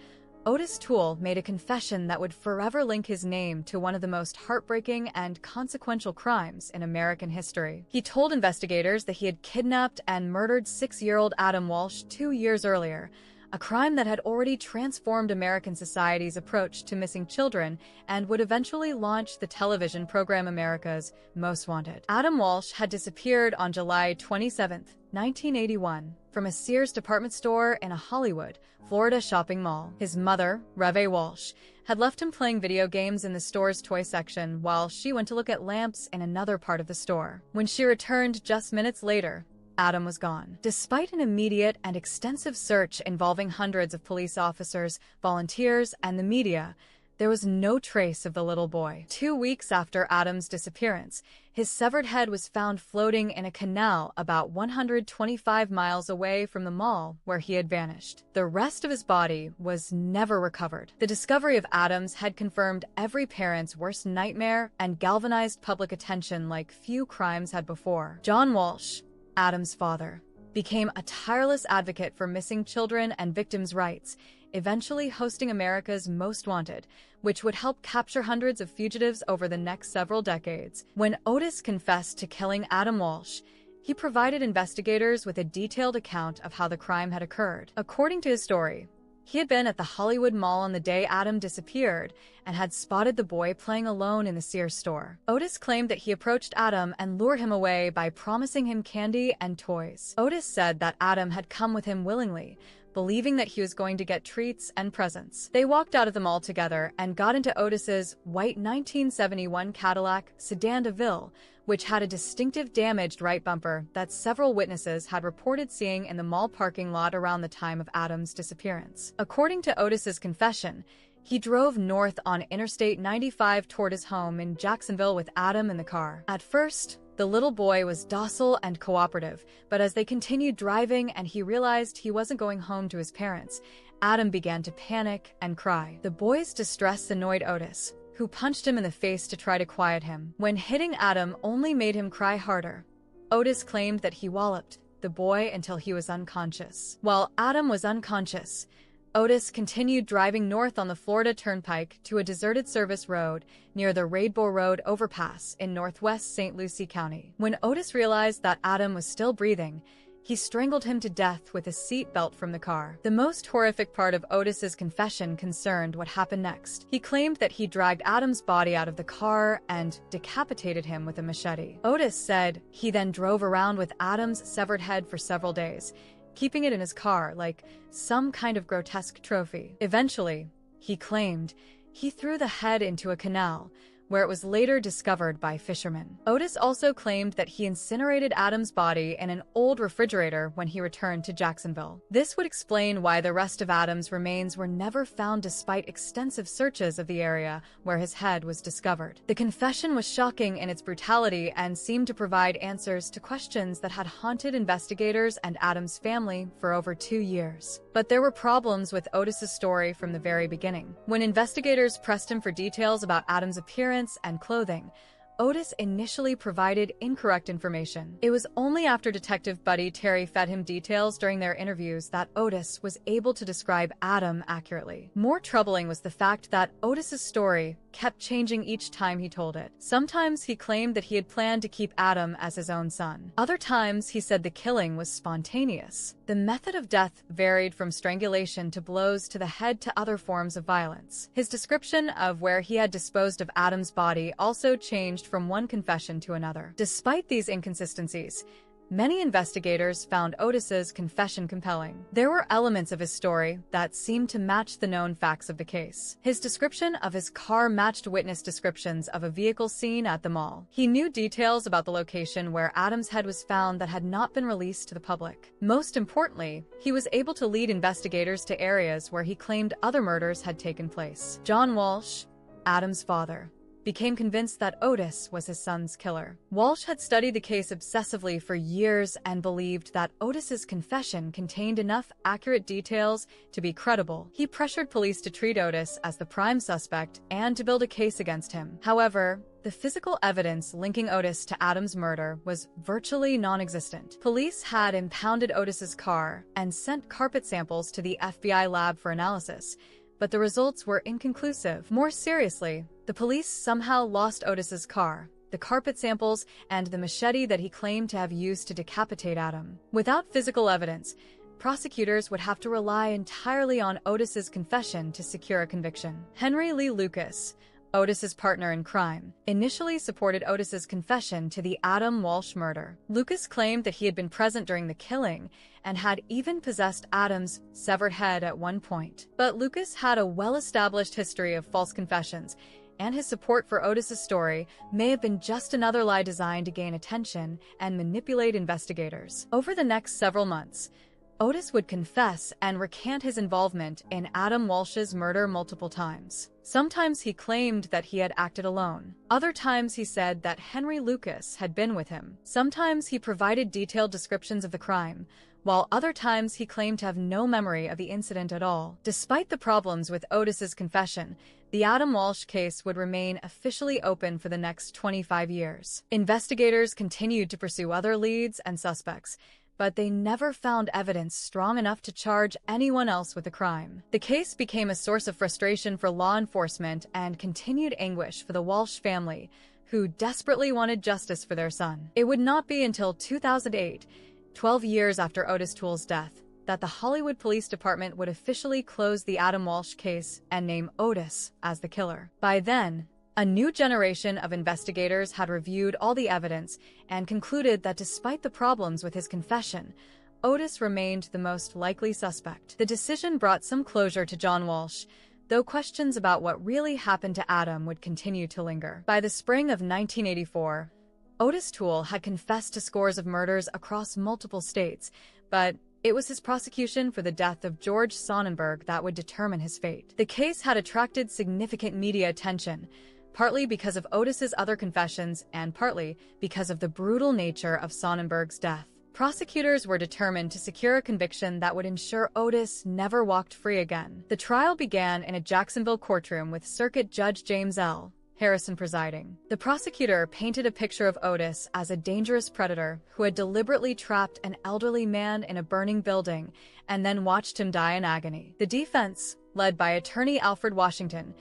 Ottis Toole made a confession that would forever link his name to one of the most heartbreaking and consequential crimes in American history. He told investigators that he had kidnapped and murdered 6-year-old Adam Walsh 2 years earlier, a crime that had already transformed American society's approach to missing children and would eventually launch the television program America's Most Wanted. Adam Walsh had disappeared on July 27, 1981, from a Sears department store in a Hollywood, Florida shopping mall. His mother, Reve Walsh, had left him playing video games in the store's toy section while she went to look at lamps in another part of the store. When she returned just minutes later, Adam was gone. Despite an immediate and extensive search involving hundreds of police officers, volunteers, and the media, there was no trace of the little boy. 2 weeks after Adam's disappearance, his severed head was found floating in a canal about 125 miles away from the mall where he had vanished. The rest of his body was never recovered. The discovery of Adam's had confirmed every parent's worst nightmare and galvanized public attention like few crimes had before. John Walsh, Adam's father, became a tireless advocate for missing children and victims' rights, eventually hosting America's Most Wanted, which would help capture hundreds of fugitives over the next several decades. When Ottis confessed to killing Adam Walsh, he provided investigators with a detailed account of how the crime had occurred. According to his story, he had been at the Hollywood Mall on the day Adam disappeared and had spotted the boy playing alone in the Sears store. Ottis claimed that he approached Adam and lured him away by promising him candy and toys. Ottis said that Adam had come with him willingly, believing that he was going to get treats and presents. They walked out of the mall together and got into Ottis's white 1971 Cadillac Sedan DeVille, which had a distinctive damaged right bumper that several witnesses had reported seeing in the mall parking lot around the time of Adam's disappearance. According to Ottis's confession, he drove north on Interstate 95 toward his home in Jacksonville with Adam in the car. At first, the little boy was docile and cooperative, but as they continued driving and he realized he wasn't going home to his parents, Adam began to panic and cry. The boy's distress annoyed Ottis, who punched him in the face to try to quiet him. When hitting Adam only made him cry harder, Ottis claimed that he walloped the boy until he was unconscious. While Adam was unconscious, Ottis continued driving north on the Florida Turnpike to a deserted service road near the Rainbow Road overpass in northwest St. Lucie County. When Ottis realized that Adam was still breathing, he strangled him to death with a seat belt from the car. The most horrific part of Ottis's confession concerned what happened next. He claimed that he dragged Adam's body out of the car and decapitated him with a machete. Ottis said he then drove around with Adam's severed head for several days, keeping it in his car like some kind of grotesque trophy. Eventually, he claimed, he threw the head into a canal, where it was later discovered by fishermen. Ottis also claimed that he incinerated Adam's body in an old refrigerator when he returned to Jacksonville. This would explain why the rest of Adam's remains were never found despite extensive searches of the area where his head was discovered. The confession was shocking in its brutality and seemed to provide answers to questions that had haunted investigators and Adam's family for over 2 years. But there were problems with Ottis's story from the very beginning. When investigators pressed him for details about Adam's appearance and clothing, Ottis initially provided incorrect information. It was only after Detective Buddy Terry fed him details during their interviews that Ottis was able to describe Adam accurately. More troubling was the fact that Ottis's story kept changing each time he told it. Sometimes he claimed that he had planned to keep Adam as his own son. Other times he said the killing was spontaneous. The method of death varied from strangulation to blows to the head to other forms of violence. His description of where he had disposed of Adam's body also changed from one confession to another. Despite these inconsistencies, many investigators found Ottis's confession compelling. There were elements of his story that seemed to match the known facts of the case. His description of his car matched witness descriptions of a vehicle seen at the mall. He knew details about the location where Adam's head was found that had not been released to the public. Most importantly, he was able to lead investigators to areas where he claimed other murders had taken place. John Walsh, Adam's father, became convinced that Ottis was his son's killer. Walsh had studied the case obsessively for years and believed that Ottis's confession contained enough accurate details to be credible. He pressured police to treat Ottis as the prime suspect and to build a case against him. However, the physical evidence linking Ottis to Adam's murder was virtually non-existent. Police had impounded Ottis's car and sent carpet samples to the FBI lab for analysis, but the results were inconclusive. More seriously, the police somehow lost Ottis's car, the carpet samples, and the machete that he claimed to have used to decapitate Adam. Without physical evidence, prosecutors would have to rely entirely on Ottis's confession to secure a conviction. Henry Lee Lucas, Ottis's partner in crime, initially supported Ottis's confession to the Adam Walsh murder. Lucas claimed that he had been present during the killing and had even possessed Adam's severed head at one point. But Lucas had a well-established history of false confessions, and his support for Ottis's story may have been just another lie designed to gain attention and manipulate investigators. Over the next several months, Ottis would confess and recant his involvement in Adam Walsh's murder multiple times. Sometimes he claimed that he had acted alone. Other times he said that Henry Lucas had been with him. Sometimes he provided detailed descriptions of the crime, while other times he claimed to have no memory of the incident at all. Despite the problems with Ottis's confession, the Adam Walsh case would remain officially open for the next 25 years. Investigators continued to pursue other leads and suspects, but they never found evidence strong enough to charge anyone else with the crime. The case became a source of frustration for law enforcement and continued anguish for the Walsh family, who desperately wanted justice for their son. It would not be until 2008, 12 years after Ottis Toole's death, that the Hollywood Police Department would officially close the Adam Walsh case and name Ottis as the killer. By then, a new generation of investigators had reviewed all the evidence and concluded that despite the problems with his confession, Ottis remained the most likely suspect. The decision brought some closure to John Walsh, though questions about what really happened to Adam would continue to linger. By the spring of 1984, Ottis Toole had confessed to scores of murders across multiple states, but it was his prosecution for the death of George Sonnenberg that would determine his fate. The case had attracted significant media attention, partly because of Ottis's other confessions and partly because of the brutal nature of Sonnenberg's death. Prosecutors were determined to secure a conviction that would ensure Ottis never walked free again. The trial began in a Jacksonville courtroom with Circuit Judge James L. Harrison presiding. The prosecutor painted a picture of Ottis as a dangerous predator who had deliberately trapped an elderly man in a burning building and then watched him die in agony. The defense, led by attorney Alfred Washington,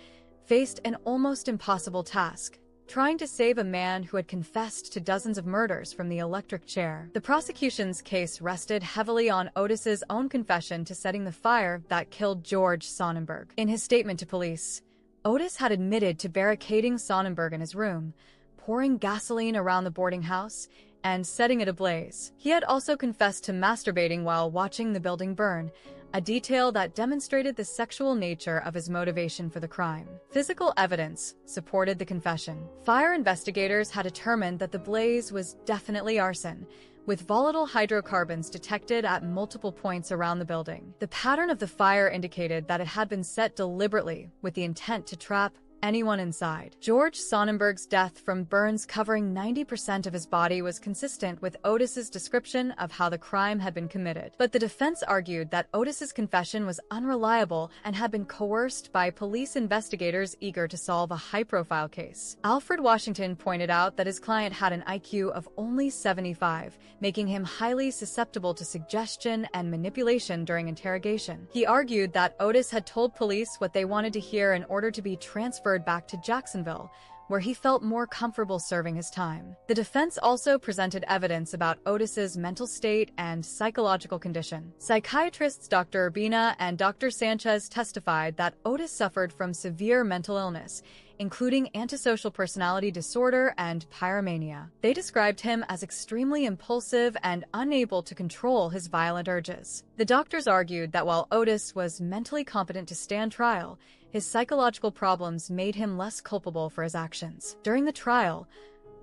faced an almost impossible task, trying to save a man who had confessed to dozens of murders from the electric chair. The prosecution's case rested heavily on Ottis's own confession to setting the fire that killed George Sonnenberg. In his statement to police, Ottis had admitted to barricading Sonnenberg in his room, pouring gasoline around the boarding house, and setting it ablaze. He had also confessed to masturbating while watching the building burn, a detail that demonstrated the sexual nature of his motivation for the crime. Physical evidence supported the confession. Fire investigators had determined that the blaze was definitely arson, with volatile hydrocarbons detected at multiple points around the building. The pattern of the fire indicated that it had been set deliberately with the intent to trap anyone inside. George Sonnenberg's death from burns covering 90% of his body was consistent with Ottis's description of how the crime had been committed. But the defense argued that Ottis's confession was unreliable and had been coerced by police investigators eager to solve a high-profile case. Alfred Washington pointed out that his client had an IQ of only 75, making him highly susceptible to suggestion and manipulation during interrogation. He argued that Ottis had told police what they wanted to hear in order to be transferred back to Jacksonville, where he felt more comfortable serving his time. The defense also presented evidence about Ottis's mental state and psychological condition. Psychiatrists Dr. Urbina and Dr. Sanchez testified that Ottis suffered from severe mental illness, including antisocial personality disorder and pyromania. They described him as extremely impulsive and unable to control his violent urges. The doctors argued that while Ottis was mentally competent to stand trial, his psychological problems made him less culpable for his actions. During the trial,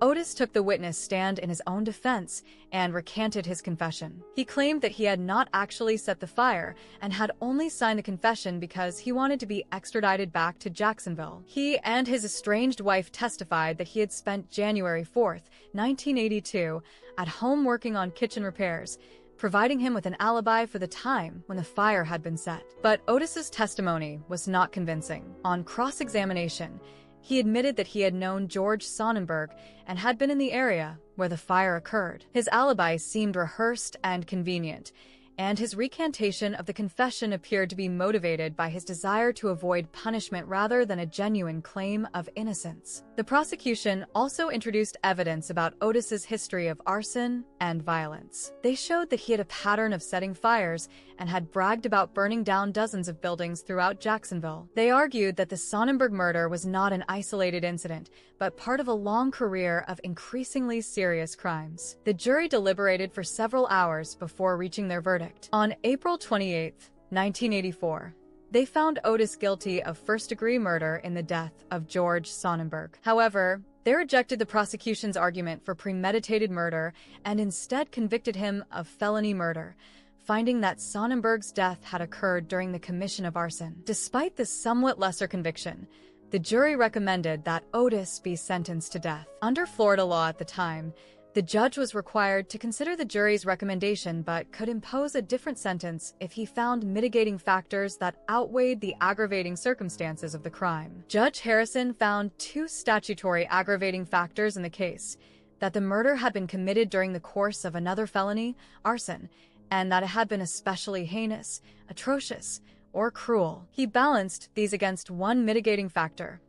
Ottis took the witness stand in his own defense and recanted his confession. He claimed that he had not actually set the fire and had only signed the confession because he wanted to be extradited back to Jacksonville. He and his estranged wife testified that he had spent January 4, 1982, at home working on kitchen repairs, providing him with an alibi for the time when the fire had been set. But Ottis's testimony was not convincing. On cross-examination, he admitted that he had known George Sonnenberg and had been in the area where the fire occurred. His alibi seemed rehearsed and convenient, and his recantation of the confession appeared to be motivated by his desire to avoid punishment rather than a genuine claim of innocence. The prosecution also introduced evidence about Ottis's history of arson and violence. They showed that he had a pattern of setting fires and had bragged about burning down dozens of buildings throughout Jacksonville. They argued that the Sonnenberg murder was not an isolated incident, but part of a long career of increasingly serious crimes. The jury deliberated for several hours before reaching their verdict. On April 28, 1984, they found Ottis guilty of first-degree murder in the death of George Sonnenberg. However, they rejected the prosecution's argument for premeditated murder and instead convicted him of felony murder, finding that Sonnenberg's death had occurred during the commission of arson. Despite this somewhat lesser conviction, the jury recommended that Ottis be sentenced to death. Under Florida law at the time, the judge was required to consider the jury's recommendation but could impose a different sentence if he found mitigating factors that outweighed the aggravating circumstances of the crime. Judge Harrison found two statutory aggravating factors in the case: that the murder had been committed during the course of another felony, arson, and that it had been especially heinous, atrocious, or cruel. He balanced these against one mitigating factor: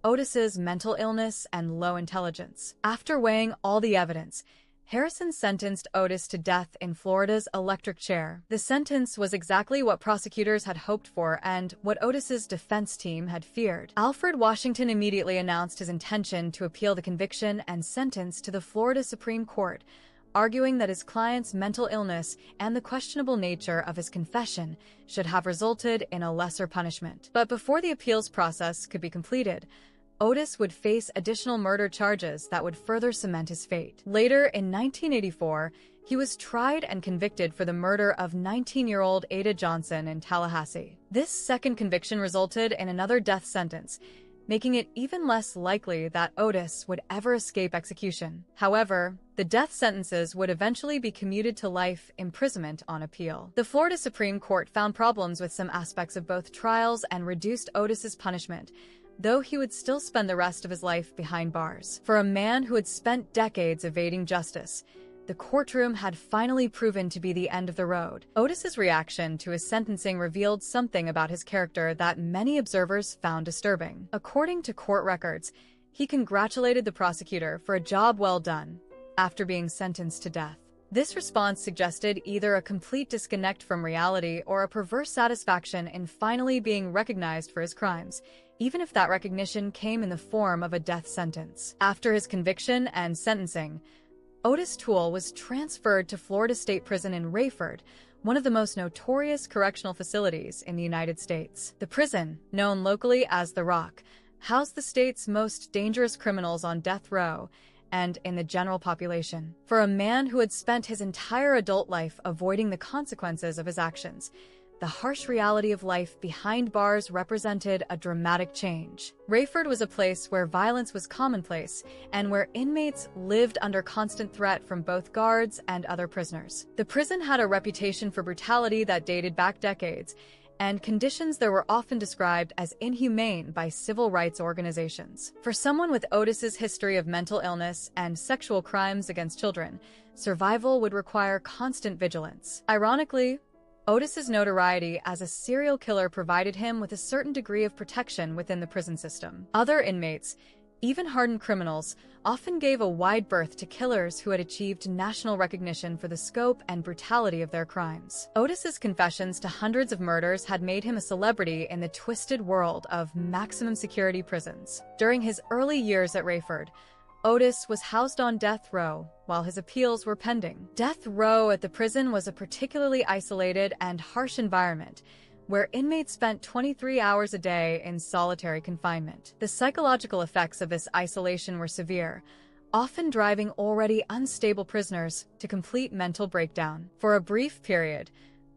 Ottis's mental illness and low intelligence. After weighing all the evidence, Harrison sentenced Ottis to death in Florida's electric chair. The sentence was exactly what prosecutors had hoped for and what Ottis's defense team had feared. Alfred Washington immediately announced his intention to appeal the conviction and sentence to the Florida Supreme Court, arguing that his client's mental illness and the questionable nature of his confession should have resulted in a lesser punishment. But before the appeals process could be completed, Ottis would face additional murder charges that would further cement his fate. Later, in 1984, he was tried and convicted for the murder of 19-year-old Ada Johnson in Tallahassee. This second conviction resulted in another death sentence, making it even less likely that Ottis would ever escape execution. However, the death sentences would eventually be commuted to life imprisonment on appeal. The Florida Supreme Court found problems with some aspects of both trials and reduced Ottis's punishment, though he would still spend the rest of his life behind bars. For a man who had spent decades evading justice, the courtroom had finally proven to be the end of the road. Ottis's reaction to his sentencing revealed something about his character that many observers found disturbing. According to court records, he congratulated the prosecutor for a job well done after being sentenced to death. This response suggested either a complete disconnect from reality or a perverse satisfaction in finally being recognized for his crimes, even if that recognition came in the form of a death sentence. After his conviction and sentencing, Ottis Toole was transferred to Florida State Prison in Rayford, one of the most notorious correctional facilities in the United States. The prison, known locally as The Rock, housed the state's most dangerous criminals on death row and in the general population. For a man who had spent his entire adult life avoiding the consequences of his actions, the harsh reality of life behind bars represented a dramatic change. Rayford was a place where violence was commonplace and where inmates lived under constant threat from both guards and other prisoners. The prison had a reputation for brutality that dated back decades, and conditions there were often described as inhumane by civil rights organizations. For someone with Ottis's history of mental illness and sexual crimes against children, survival would require constant vigilance. Ironically, Ottis's notoriety as a serial killer provided him with a certain degree of protection within the prison system. Other inmates, even hardened criminals, often gave a wide berth to killers who had achieved national recognition for the scope and brutality of their crimes. Ottis's confessions to hundreds of murders had made him a celebrity in the twisted world of maximum security prisons. During his early years at Rayford, Ottis was housed on death row while his appeals were pending. Death row at the prison was a particularly isolated and harsh environment, where inmates spent 23 hours a day in solitary confinement. The psychological effects of this isolation were severe, often driving already unstable prisoners to complete mental breakdown. For a brief period,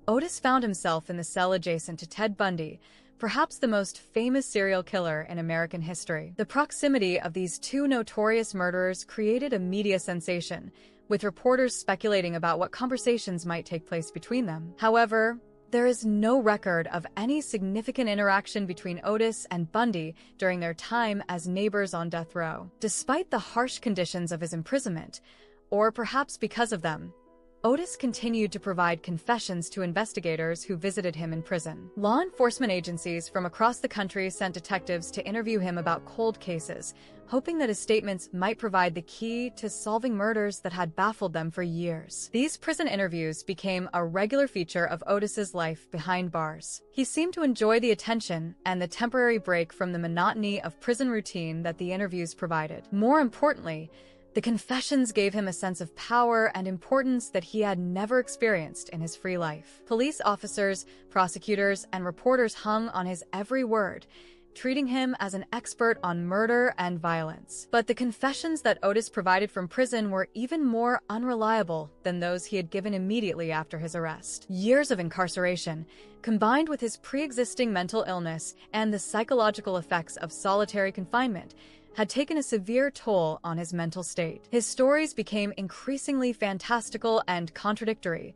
Ottis found himself in the cell adjacent to Ted Bundy, perhaps the most famous serial killer in American history. The proximity of these two notorious murderers created a media sensation, with reporters speculating about what conversations might take place between them. However, there is no record of any significant interaction between Ottis and Bundy during their time as neighbors on death row. Despite the harsh conditions of his imprisonment, or perhaps because of them, Ottis continued to provide confessions to investigators who visited him in prison. Law enforcement agencies from across the country sent detectives to interview him about cold cases, hoping that his statements might provide the key to solving murders that had baffled them for years. These prison interviews became a regular feature of Ottis's life behind bars. He seemed to enjoy the attention and the temporary break from the monotony of prison routine that the interviews provided. More importantly, the confessions gave him a sense of power and importance that he had never experienced in his free life. Police officers, prosecutors, and reporters hung on his every word, treating him as an expert on murder and violence. But the confessions that Ottis provided from prison were even more unreliable than those he had given immediately after his arrest. Years of incarceration, combined with his pre-existing mental illness and the psychological effects of solitary confinement, had taken a severe toll on his mental state. His stories became increasingly fantastical and contradictory,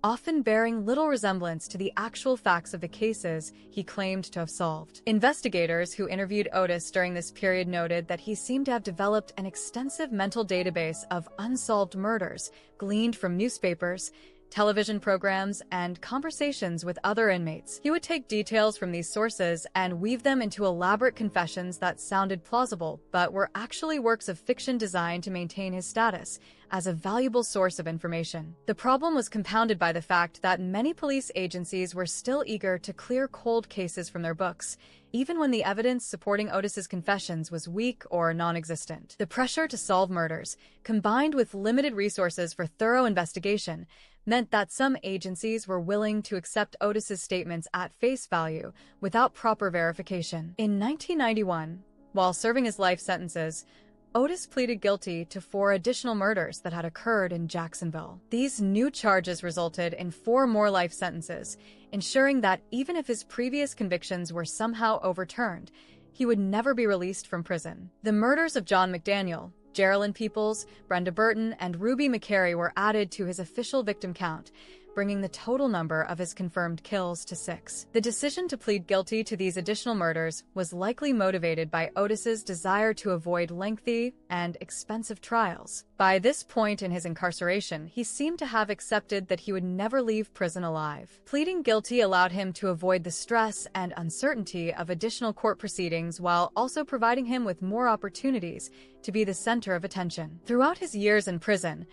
often bearing little resemblance to the actual facts of the cases he claimed to have solved. Investigators who interviewed Ottis during this period noted that he seemed to have developed an extensive mental database of unsolved murders gleaned from newspapers, television programs, and conversations with other inmates. He would take details from these sources and weave them into elaborate confessions that sounded plausible, but were actually works of fiction designed to maintain his status as a valuable source of information. The problem was compounded by the fact that many police agencies were still eager to clear cold cases from their books, even when the evidence supporting Ottis's confessions was weak or non-existent. The pressure to solve murders, combined with limited resources for thorough investigation, meant that some agencies were willing to accept Ottis's statements at face value without proper verification. In 1991, while serving his life sentences, Ottis pleaded guilty to 4 additional murders that had occurred in Jacksonville. These new charges resulted in 4 more life sentences, ensuring that even if his previous convictions were somehow overturned, he would never be released from prison. The murders of John McDaniel, Geraldine Peoples, Brenda Burton, and Ruby McCary were added to his official victim count, bringing the total number of his confirmed kills to 6. The decision to plead guilty to these additional murders was likely motivated by Ottis's desire to avoid lengthy and expensive trials. By this point in his incarceration, he seemed to have accepted that he would never leave prison alive. Pleading guilty allowed him to avoid the stress and uncertainty of additional court proceedings while also providing him with more opportunities to be the center of attention. Throughout his years in prison,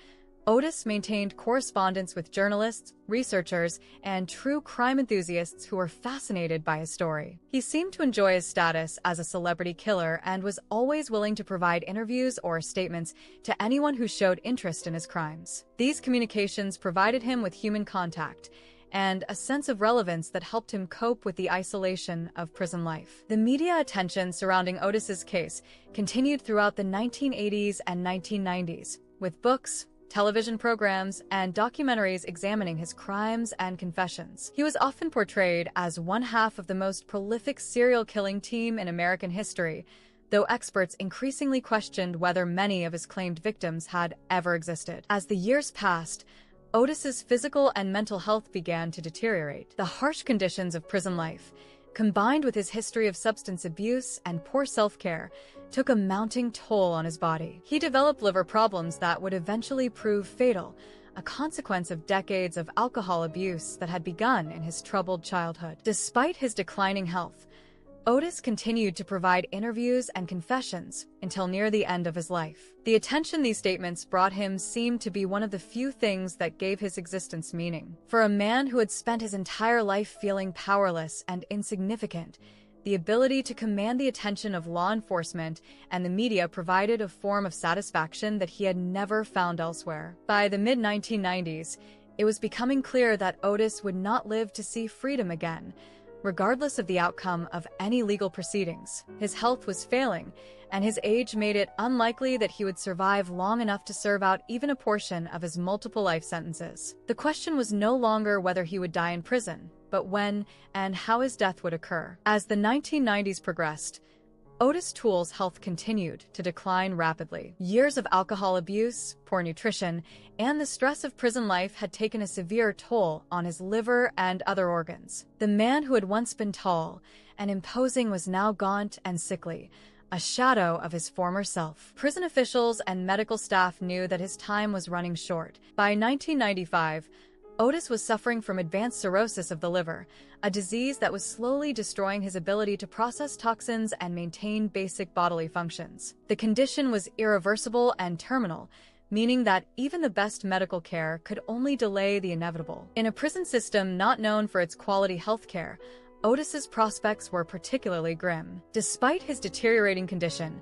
Ottis maintained correspondence with journalists, researchers, and true crime enthusiasts who were fascinated by his story. He seemed to enjoy his status as a celebrity killer and was always willing to provide interviews or statements to anyone who showed interest in his crimes. These communications provided him with human contact and a sense of relevance that helped him cope with the isolation of prison life. The media attention surrounding Ottis's case continued throughout the 1980s and 1990s, with books, television programs, and documentaries examining his crimes and confessions. He was often portrayed as one half of the most prolific serial killing team in American history, though experts increasingly questioned whether many of his claimed victims had ever existed. As the years passed, Ottis's physical and mental health began to deteriorate. The harsh conditions of prison life, combined with his history of substance abuse and poor self-care, took a mounting toll on his body. He developed liver problems that would eventually prove fatal, a consequence of decades of alcohol abuse that had begun in his troubled childhood. Despite his declining health, Ottis continued to provide interviews and confessions until near the end of his life. The attention these statements brought him seemed to be one of the few things that gave his existence meaning. For a man who had spent his entire life feeling powerless and insignificant, the ability to command the attention of law enforcement and the media provided a form of satisfaction that he had never found elsewhere. By the mid-1990s, it was becoming clear that Ottis would not live to see freedom again, regardless of the outcome of any legal proceedings. His health was failing, and his age made it unlikely that he would survive long enough to serve out even a portion of his multiple life sentences. The question was no longer whether he would die in prison, but when and how his death would occur. As the 1990s progressed, Ottis Toole's health continued to decline rapidly. Years of alcohol abuse, poor nutrition, and the stress of prison life had taken a severe toll on his liver and other organs. The man who had once been tall and imposing was now gaunt and sickly, a shadow of his former self. Prison officials and medical staff knew that his time was running short. By 1995, Ottis was suffering from advanced cirrhosis of the liver, a disease that was slowly destroying his ability to process toxins and maintain basic bodily functions. The condition was irreversible and terminal, meaning that even the best medical care could only delay the inevitable. In a prison system not known for its quality health care, Ottis's prospects were particularly grim. Despite his deteriorating condition,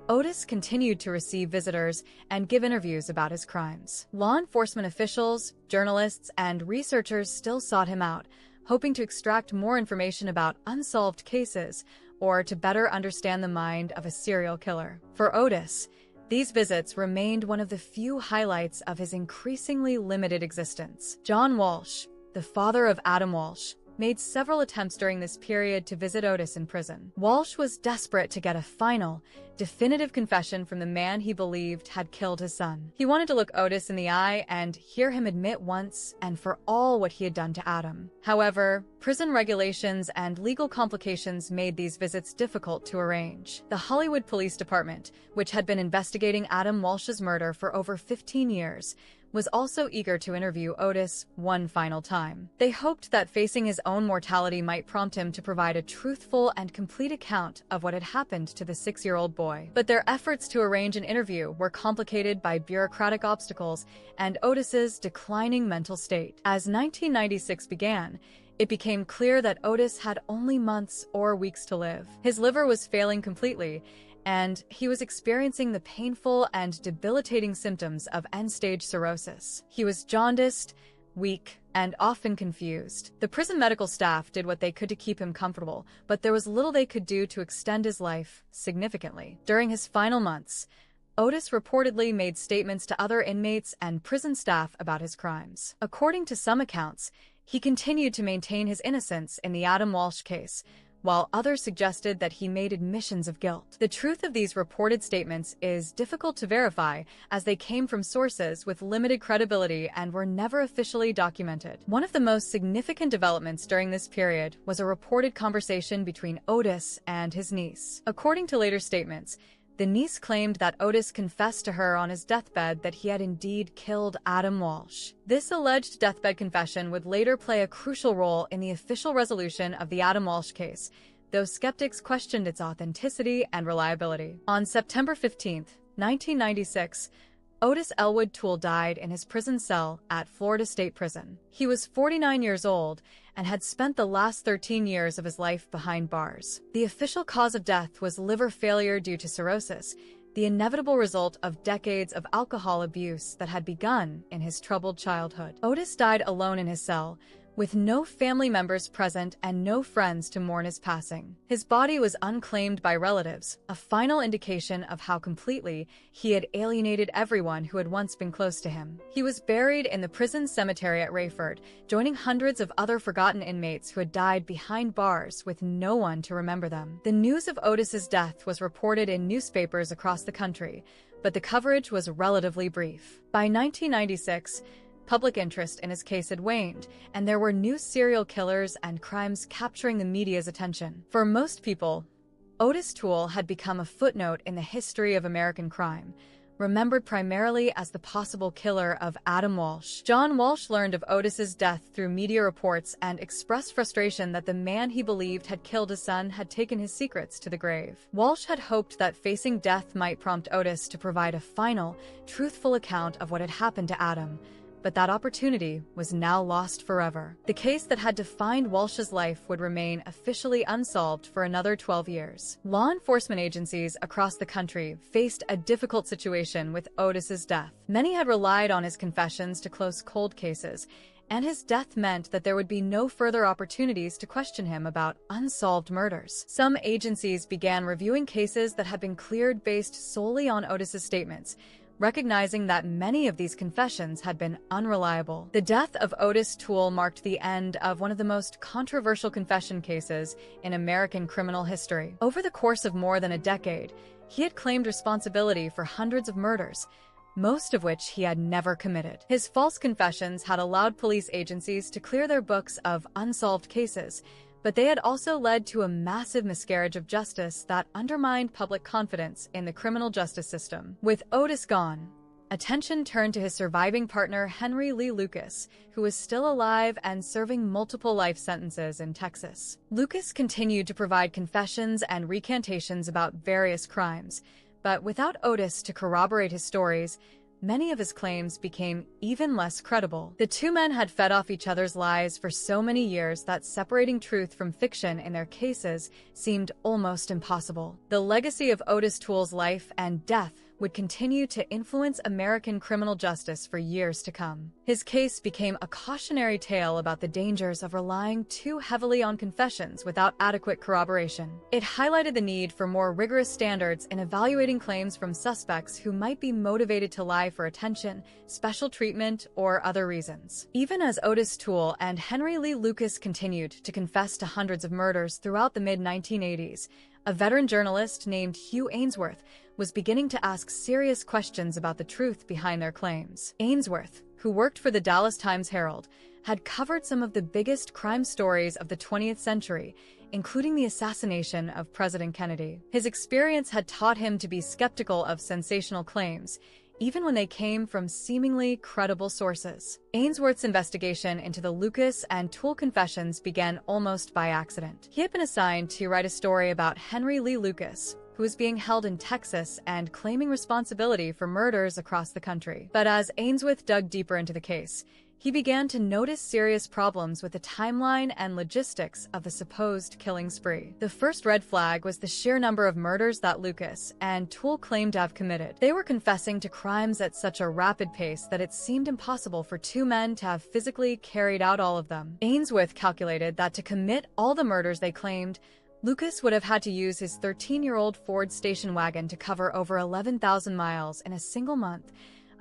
Ottis continued to receive visitors and give interviews about his crimes. Law enforcement officials, journalists, and researchers still sought him out, hoping to extract more information about unsolved cases or to better understand the mind of a serial killer. For Ottis, these visits remained one of the few highlights of his increasingly limited existence. John Walsh, the father of Adam Walsh, made several attempts during this period to visit Ottis in prison. Walsh was desperate to get a final, definitive confession from the man he believed had killed his son. He wanted to look Ottis in the eye and hear him admit once and for all what he had done to Adam. However, prison regulations and legal complications made these visits difficult to arrange. The Hollywood Police Department, which had been investigating Adam Walsh's murder for over 15 years, was also eager to interview Ottis one final time. They hoped that facing his own mortality might prompt him to provide a truthful and complete account of what had happened to the 6-year-old boy. But their efforts to arrange an interview were complicated by bureaucratic obstacles and Ottis's declining mental state. As 1996 began, it became clear that Ottis had only months or weeks to live. His liver was failing completely, and he was experiencing the painful and debilitating symptoms of end-stage cirrhosis. He was jaundiced, weak, and often confused. The prison medical staff did what they could to keep him comfortable, but there was little they could do to extend his life significantly. During his final months, Ottis reportedly made statements to other inmates and prison staff about his crimes. According to some accounts, he continued to maintain his innocence in the Adam Walsh case, while others suggested that he made admissions of guilt. The truth of these reported statements is difficult to verify, as they came from sources with limited credibility and were never officially documented. One of the most significant developments during this period was a reported conversation between Ottis and his niece. According to later statements, the niece claimed that Ottis confessed to her on his deathbed that he had indeed killed Adam Walsh. This alleged deathbed confession would later play a crucial role in the official resolution of the Adam Walsh case, though skeptics questioned its authenticity and reliability. On September 15, 1996, Ottis Elwood Toole died in his prison cell at Florida State Prison. He was 49 years old and had spent the last 13 years of his life behind bars. The official cause of death was liver failure due to cirrhosis, the inevitable result of decades of alcohol abuse that had begun in his troubled childhood. Ottis died alone in his cell, with no family members present and no friends to mourn his passing. His body was unclaimed by relatives, a final indication of how completely he had alienated everyone who had once been close to him. He was buried in the prison cemetery at Rayford, joining hundreds of other forgotten inmates who had died behind bars with no one to remember them. The news of Ottis's death was reported in newspapers across the country, but the coverage was relatively brief. By 1996, public interest in his case had waned, and there were new serial killers and crimes capturing the media's attention. For most people, Ottis Toole had become a footnote in the history of American crime, remembered primarily as the possible killer of Adam Walsh. John Walsh learned of Ottis's death through media reports and expressed frustration that the man he believed had killed his son had taken his secrets to the grave. Walsh had hoped that facing death might prompt Ottis to provide a final, truthful account of what had happened to Adam, but that opportunity was now lost forever. The case that had defined Walsh's life would remain officially unsolved for another 12 years. Law enforcement agencies across the country faced a difficult situation with Ottis's death. Many had relied on his confessions to close cold cases, and his death meant that there would be no further opportunities to question him about unsolved murders. Some agencies began reviewing cases that had been cleared based solely on Ottis's statements, recognizing that many of these confessions had been unreliable. The death of Ottis Toole marked the end of one of the most controversial confession cases in American criminal history. Over the course of more than a decade, he had claimed responsibility for hundreds of murders, most of which he had never committed. His false confessions had allowed police agencies to clear their books of unsolved cases, but they had also led to a massive miscarriage of justice that undermined public confidence in the criminal justice system. With Ottis gone, attention turned to his surviving partner Henry Lee Lucas, who was still alive and serving multiple life sentences in Texas. Lucas continued to provide confessions and recantations about various crimes, but without Ottis to corroborate his stories, many of his claims became even less credible. The two men had fed off each other's lies for so many years that separating truth from fiction in their cases seemed almost impossible. The legacy of Ottis Toole's life and death would continue to influence American criminal justice for years to come. His case became a cautionary tale about the dangers of relying too heavily on confessions without adequate corroboration. It highlighted the need for more rigorous standards in evaluating claims from suspects who might be motivated to lie for attention, special treatment, or other reasons. Even as Ottis Toole and Henry Lee Lucas continued to confess to hundreds of murders throughout the mid-1980s, a veteran journalist named Hugh Ainsworth was beginning to ask serious questions about the truth behind their claims. Ainsworth, who worked for the Dallas Times-Herald, had covered some of the biggest crime stories of the 20th century, including the assassination of President Kennedy. His experience had taught him to be skeptical of sensational claims, even when they came from seemingly credible sources. Ainsworth's investigation into the Lucas and Toole confessions began almost by accident. He had been assigned to write a story about Henry Lee Lucas, who was being held in Texas and claiming responsibility for murders across the country. But as Ainsworth dug deeper into the case, he began to notice serious problems with the timeline and logistics of the supposed killing spree. The first red flag was the sheer number of murders that Lucas and Toole claimed to have committed. They were confessing to crimes at such a rapid pace that it seemed impossible for two men to have physically carried out all of them. Ainsworth calculated that to commit all the murders they claimed, Lucas would have had to use his 13-year-old Ford station wagon to cover over 11,000 miles in a single month,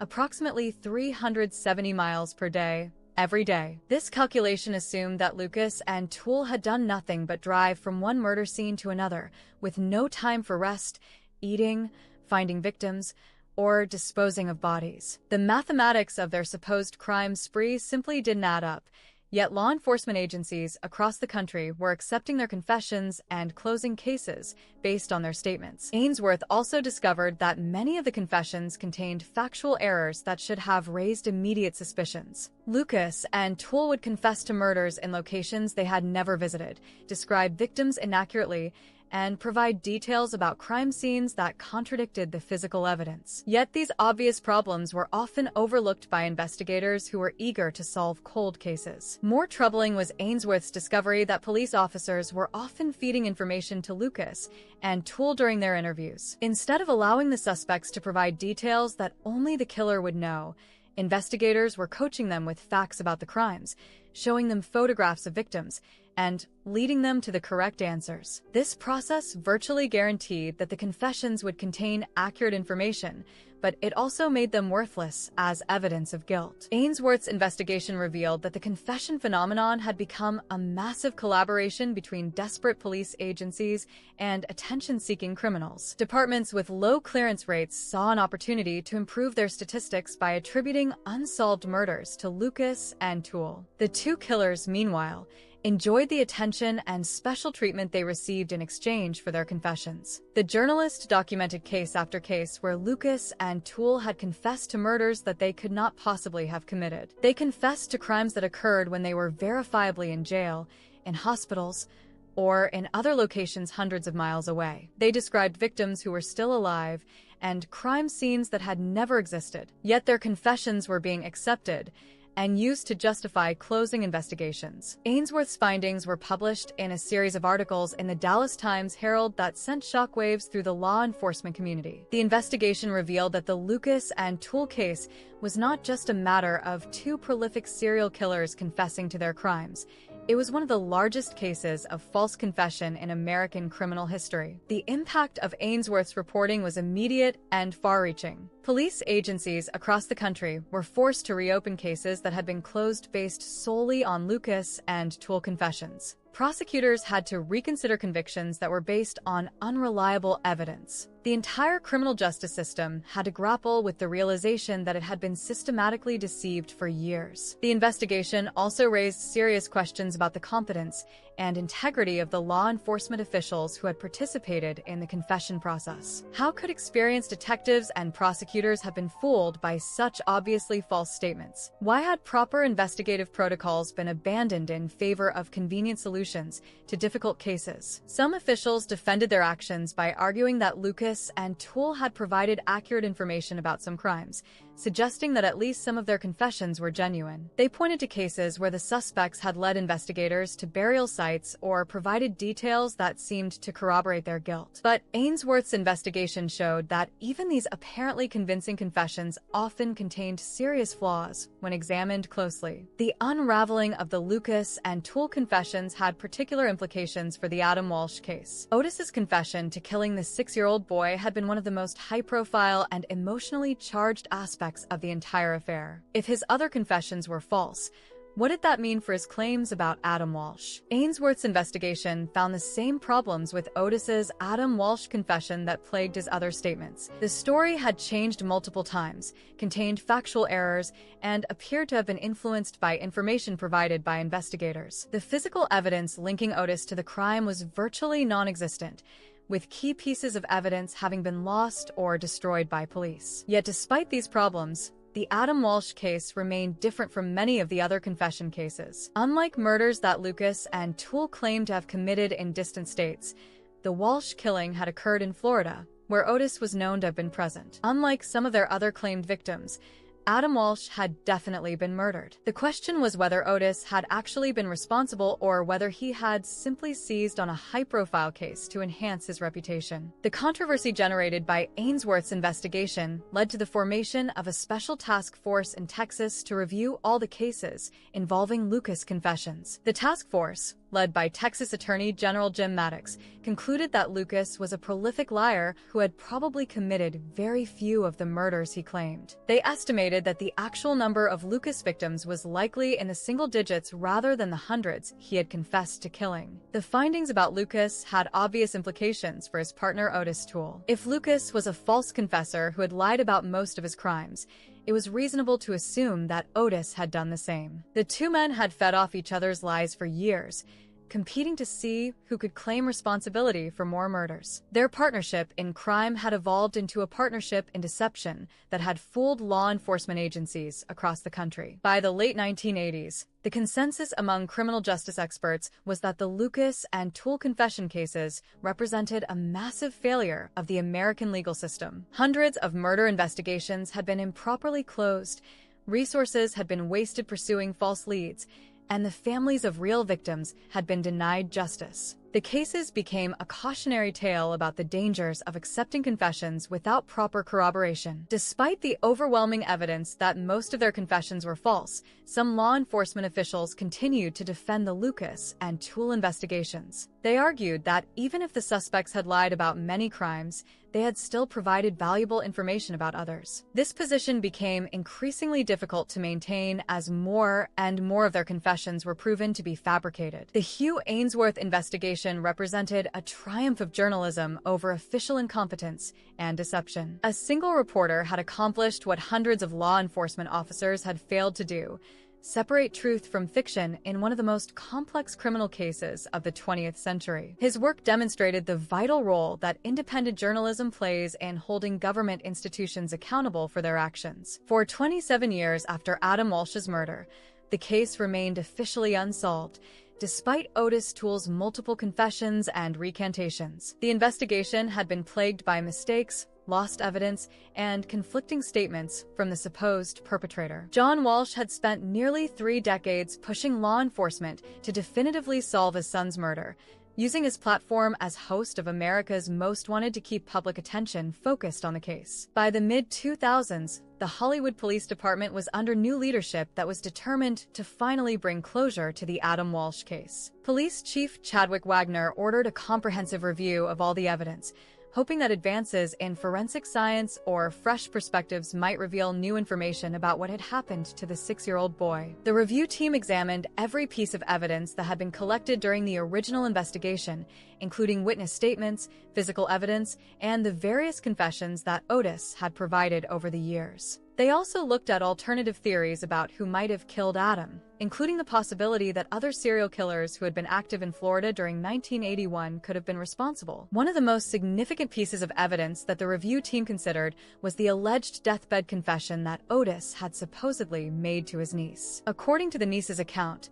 approximately 370 miles per day, every day. This calculation assumed that Lucas and Toole had done nothing but drive from one murder scene to another, with no time for rest, eating, finding victims, or disposing of bodies. The mathematics of their supposed crime spree simply didn't add up, yet law enforcement agencies across the country were accepting their confessions and closing cases based on their statements. Ainsworth also discovered that many of the confessions contained factual errors that should have raised immediate suspicions. Lucas and Toole would confess to murders in locations they had never visited, describe victims inaccurately, and provide details about crime scenes that contradicted the physical evidence. Yet these obvious problems were often overlooked by investigators who were eager to solve cold cases. More troubling was Ainsworth's discovery that police officers were often feeding information to Lucas and Toole during their interviews. Instead of allowing the suspects to provide details that only the killer would know, Investigators were coaching them with facts about the crimes, showing them photographs of victims, and leading them to the correct answers. This process virtually guaranteed that the confessions would contain accurate information, but it also made them worthless as evidence of guilt. Ainsworth's investigation revealed that the confession phenomenon had become a massive collaboration between desperate police agencies and attention-seeking criminals. Departments with low clearance rates saw an opportunity to improve their statistics by attributing unsolved murders to Lucas and Toole. The two killers, meanwhile, enjoyed the attention and special treatment they received in exchange for their confessions. The journalist documented case after case where Lucas and Toole had confessed to murders that they could not possibly have committed. They confessed to crimes that occurred when they were verifiably in jail, in hospitals, or in other locations hundreds of miles away. They described victims who were still alive and crime scenes that had never existed. Yet their confessions were being accepted and used to justify closing investigations. Ainsworth's findings were published in a series of articles in the Dallas Times-Herald that sent shockwaves through the law enforcement community. The investigation revealed that the Lucas and Toole case was not just a matter of two prolific serial killers confessing to their crimes. It was one of the largest cases of false confession in American criminal history. The impact of Ainsworth's reporting was immediate and far-reaching. Police agencies across the country were forced to reopen cases that had been closed based solely on Lucas and Toole confessions. Prosecutors had to reconsider convictions that were based on unreliable evidence. The entire criminal justice system had to grapple with the realization that it had been systematically deceived for years. The investigation also raised serious questions about the competence and integrity of the law enforcement officials who had participated in the confession process. How could experienced detectives and prosecutors have been fooled by such obviously false statements? Why had proper investigative protocols been abandoned in favor of convenient solutions to difficult cases? Some officials defended their actions by arguing that Lucas and Toole had provided accurate information about some crimes, suggesting that at least some of their confessions were genuine. They pointed to cases where the suspects had led investigators to burial sites or provided details that seemed to corroborate their guilt. But Ainsworth's investigation showed that even these apparently convincing confessions often contained serious flaws when examined closely. The unraveling of the Lucas and Toole confessions had particular implications for the Adam Walsh case. Ottis's confession to killing the 6-year-old boy had been one of the most high-profile and emotionally charged aspects of the entire affair. If his other confessions were false, what did that mean for his claims about Adam Walsh? Ainsworth's investigation found the same problems with Ottis's Adam Walsh confession that plagued his other statements. The story had changed multiple times, contained factual errors, and appeared to have been influenced by information provided by investigators. The physical evidence linking Ottis to the crime was virtually non-existent, with key pieces of evidence having been lost or destroyed by police. Yet despite these problems, the Adam Walsh case remained different from many of the other confession cases. Unlike murders that Lucas and Toole claimed to have committed in distant states, the Walsh killing had occurred in Florida, where Ottis was known to have been present. Unlike some of their other claimed victims, Adam Walsh had definitely been murdered. The question was whether Ottis had actually been responsible or whether he had simply seized on a high-profile case to enhance his reputation. The controversy generated by Ainsworth's investigation led to the formation of a special task force in Texas to review all the cases involving Lucas confessions. The task force, led by Texas Attorney General Jim Maddox, concluded that Lucas was a prolific liar who had probably committed very few of the murders he claimed. They estimated that the actual number of Lucas victims was likely in the single digits rather than the hundreds he had confessed to killing. The findings about Lucas had obvious implications for his partner Ottis Toole. If Lucas was a false confessor who had lied about most of his crimes, it was reasonable to assume that Ottis had done the same. The two men had fed off each other's lies for years, competing to see who could claim responsibility for more murders. Their partnership in crime had evolved into a partnership in deception that had fooled law enforcement agencies across the country. By the late 1980s, the consensus among criminal justice experts was that the Lucas and Toole confession cases represented a massive failure of the American legal system. Hundreds of murder investigations had been improperly closed, resources had been wasted pursuing false leads, and the families of real victims had been denied justice. The cases became a cautionary tale about the dangers of accepting confessions without proper corroboration. Despite the overwhelming evidence that most of their confessions were false, some law enforcement officials continued to defend the Lucas and Toole investigations. They argued that even if the suspects had lied about many crimes, they had still provided valuable information about others. This position became increasingly difficult to maintain as more and more of their confessions were proven to be fabricated. The Hugh Ainsworth investigation represented a triumph of journalism over official incompetence and deception. A single reporter had accomplished what hundreds of law enforcement officers had failed to do: separate truth from fiction in one of the most complex criminal cases of the 20th century. His work demonstrated the vital role that independent journalism plays in holding government institutions accountable for their actions. For 27 years after Adam Walsh's murder, the case remained officially unsolved, despite Ottis Toole's multiple confessions and recantations. The investigation had been plagued by mistakes, lost evidence, and conflicting statements from the supposed perpetrator. John Walsh had spent nearly 3 decades pushing law enforcement to definitively solve his son's murder, using his platform as host of America's Most Wanted to keep public attention focused on the case. By the mid-2000s, the Hollywood Police Department was under new leadership that was determined to finally bring closure to the Adam Walsh case. Police Chief Chadwick Wagner ordered a comprehensive review of all the evidence, hoping that advances in forensic science or fresh perspectives might reveal new information about what had happened to the 6-year-old boy. The review team examined every piece of evidence that had been collected during the original investigation, including witness statements, physical evidence, and the various confessions that Ottis had provided over the years. They also looked at alternative theories about who might have killed Adam, including the possibility that other serial killers who had been active in Florida during 1981 could have been responsible. One of the most significant pieces of evidence that the review team considered was the alleged deathbed confession that Ottis had supposedly made to his niece. According to the niece's account,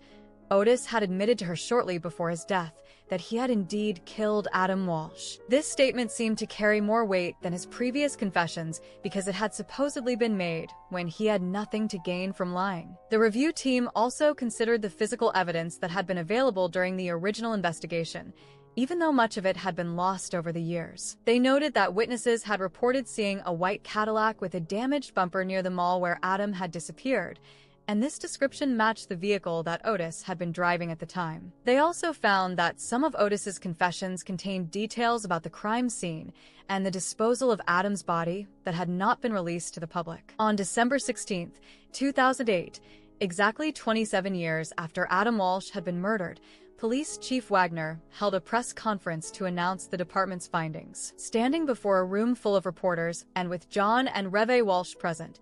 Ottis had admitted to her shortly before his death that he had indeed killed Adam Walsh. This statement seemed to carry more weight than his previous confessions because it had supposedly been made when he had nothing to gain from lying. The review team also considered the physical evidence that had been available during the original investigation, even though much of it had been lost over the years. They noted that witnesses had reported seeing a white Cadillac with a damaged bumper near the mall where Adam had disappeared, and this description matched the vehicle that Ottis had been driving at the time. They also found that some of Ottis's confessions contained details about the crime scene and the disposal of Adam's body that had not been released to the public. On December 16, 2008, exactly 27 years after Adam Walsh had been murdered, Police Chief Wagner held a press conference to announce the department's findings. Standing before a room full of reporters and with John and Reve Walsh present,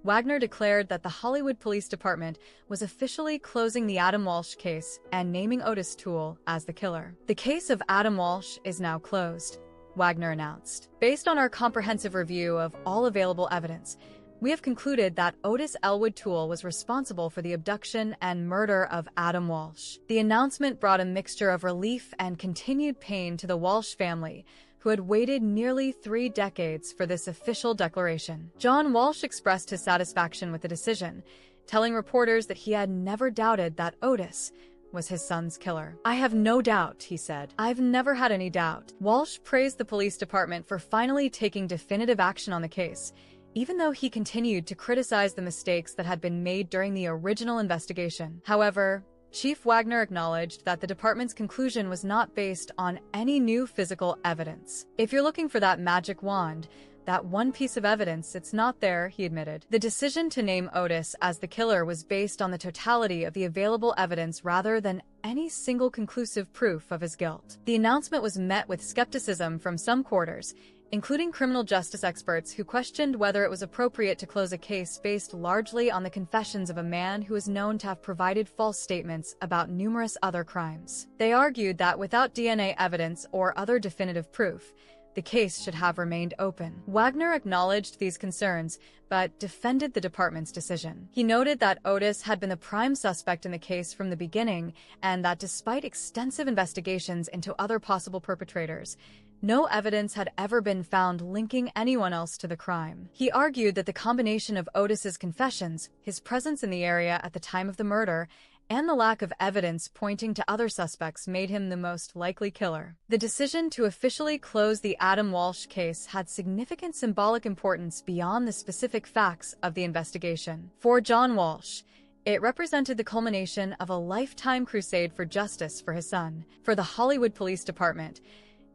Wagner declared that the Hollywood Police Department was officially closing the Adam Walsh case and naming Ottis Toole as the killer. "The case of Adam Walsh is now closed," Wagner announced. "Based on our comprehensive review of all available evidence, we have concluded that Ottis Elwood Toole was responsible for the abduction and murder of Adam Walsh." The announcement brought a mixture of relief and continued pain to the Walsh family, who had waited nearly 3 decades for this official declaration. John Walsh expressed his satisfaction with the decision, telling reporters that he had never doubted that Ottis was his son's killer. "I have no doubt," he said. "I've never had any doubt." Walsh praised the police department for finally taking definitive action on the case, even though he continued to criticize the mistakes that had been made during the original investigation. However, Chief Wagner acknowledged that the department's conclusion was not based on any new physical evidence. "If you're looking for that magic wand, that one piece of evidence, it's not there," he admitted. The decision to name Ottis as the killer was based on the totality of the available evidence rather than any single conclusive proof of his guilt. The announcement was met with skepticism from some quarters, including criminal justice experts who questioned whether it was appropriate to close a case based largely on the confessions of a man who is known to have provided false statements about numerous other crimes. They argued that without DNA evidence or other definitive proof, the case should have remained open. Wagner acknowledged these concerns, but defended the department's decision. He noted that Ottis had been the prime suspect in the case from the beginning, and that despite extensive investigations into other possible perpetrators, no evidence had ever been found linking anyone else to the crime. He argued that the combination of Ottis's confessions, his presence in the area at the time of the murder, and the lack of evidence pointing to other suspects made him the most likely killer. The decision to officially close the Adam Walsh case had significant symbolic importance beyond the specific facts of the investigation. For John Walsh, it represented the culmination of a lifetime crusade for justice for his son. For the Hollywood Police Department,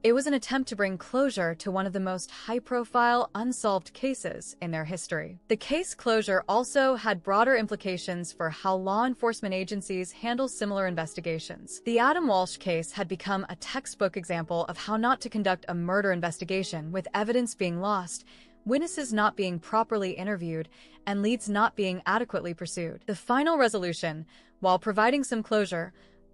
it was an attempt to bring closure to one of the most high-profile, unsolved cases in their history. The case closure also had broader implications for how law enforcement agencies handle similar investigations. The Adam Walsh case had become a textbook example of how not to conduct a murder investigation, with evidence being lost, witnesses not being properly interviewed, and leads not being adequately pursued. The final resolution, while providing some closure,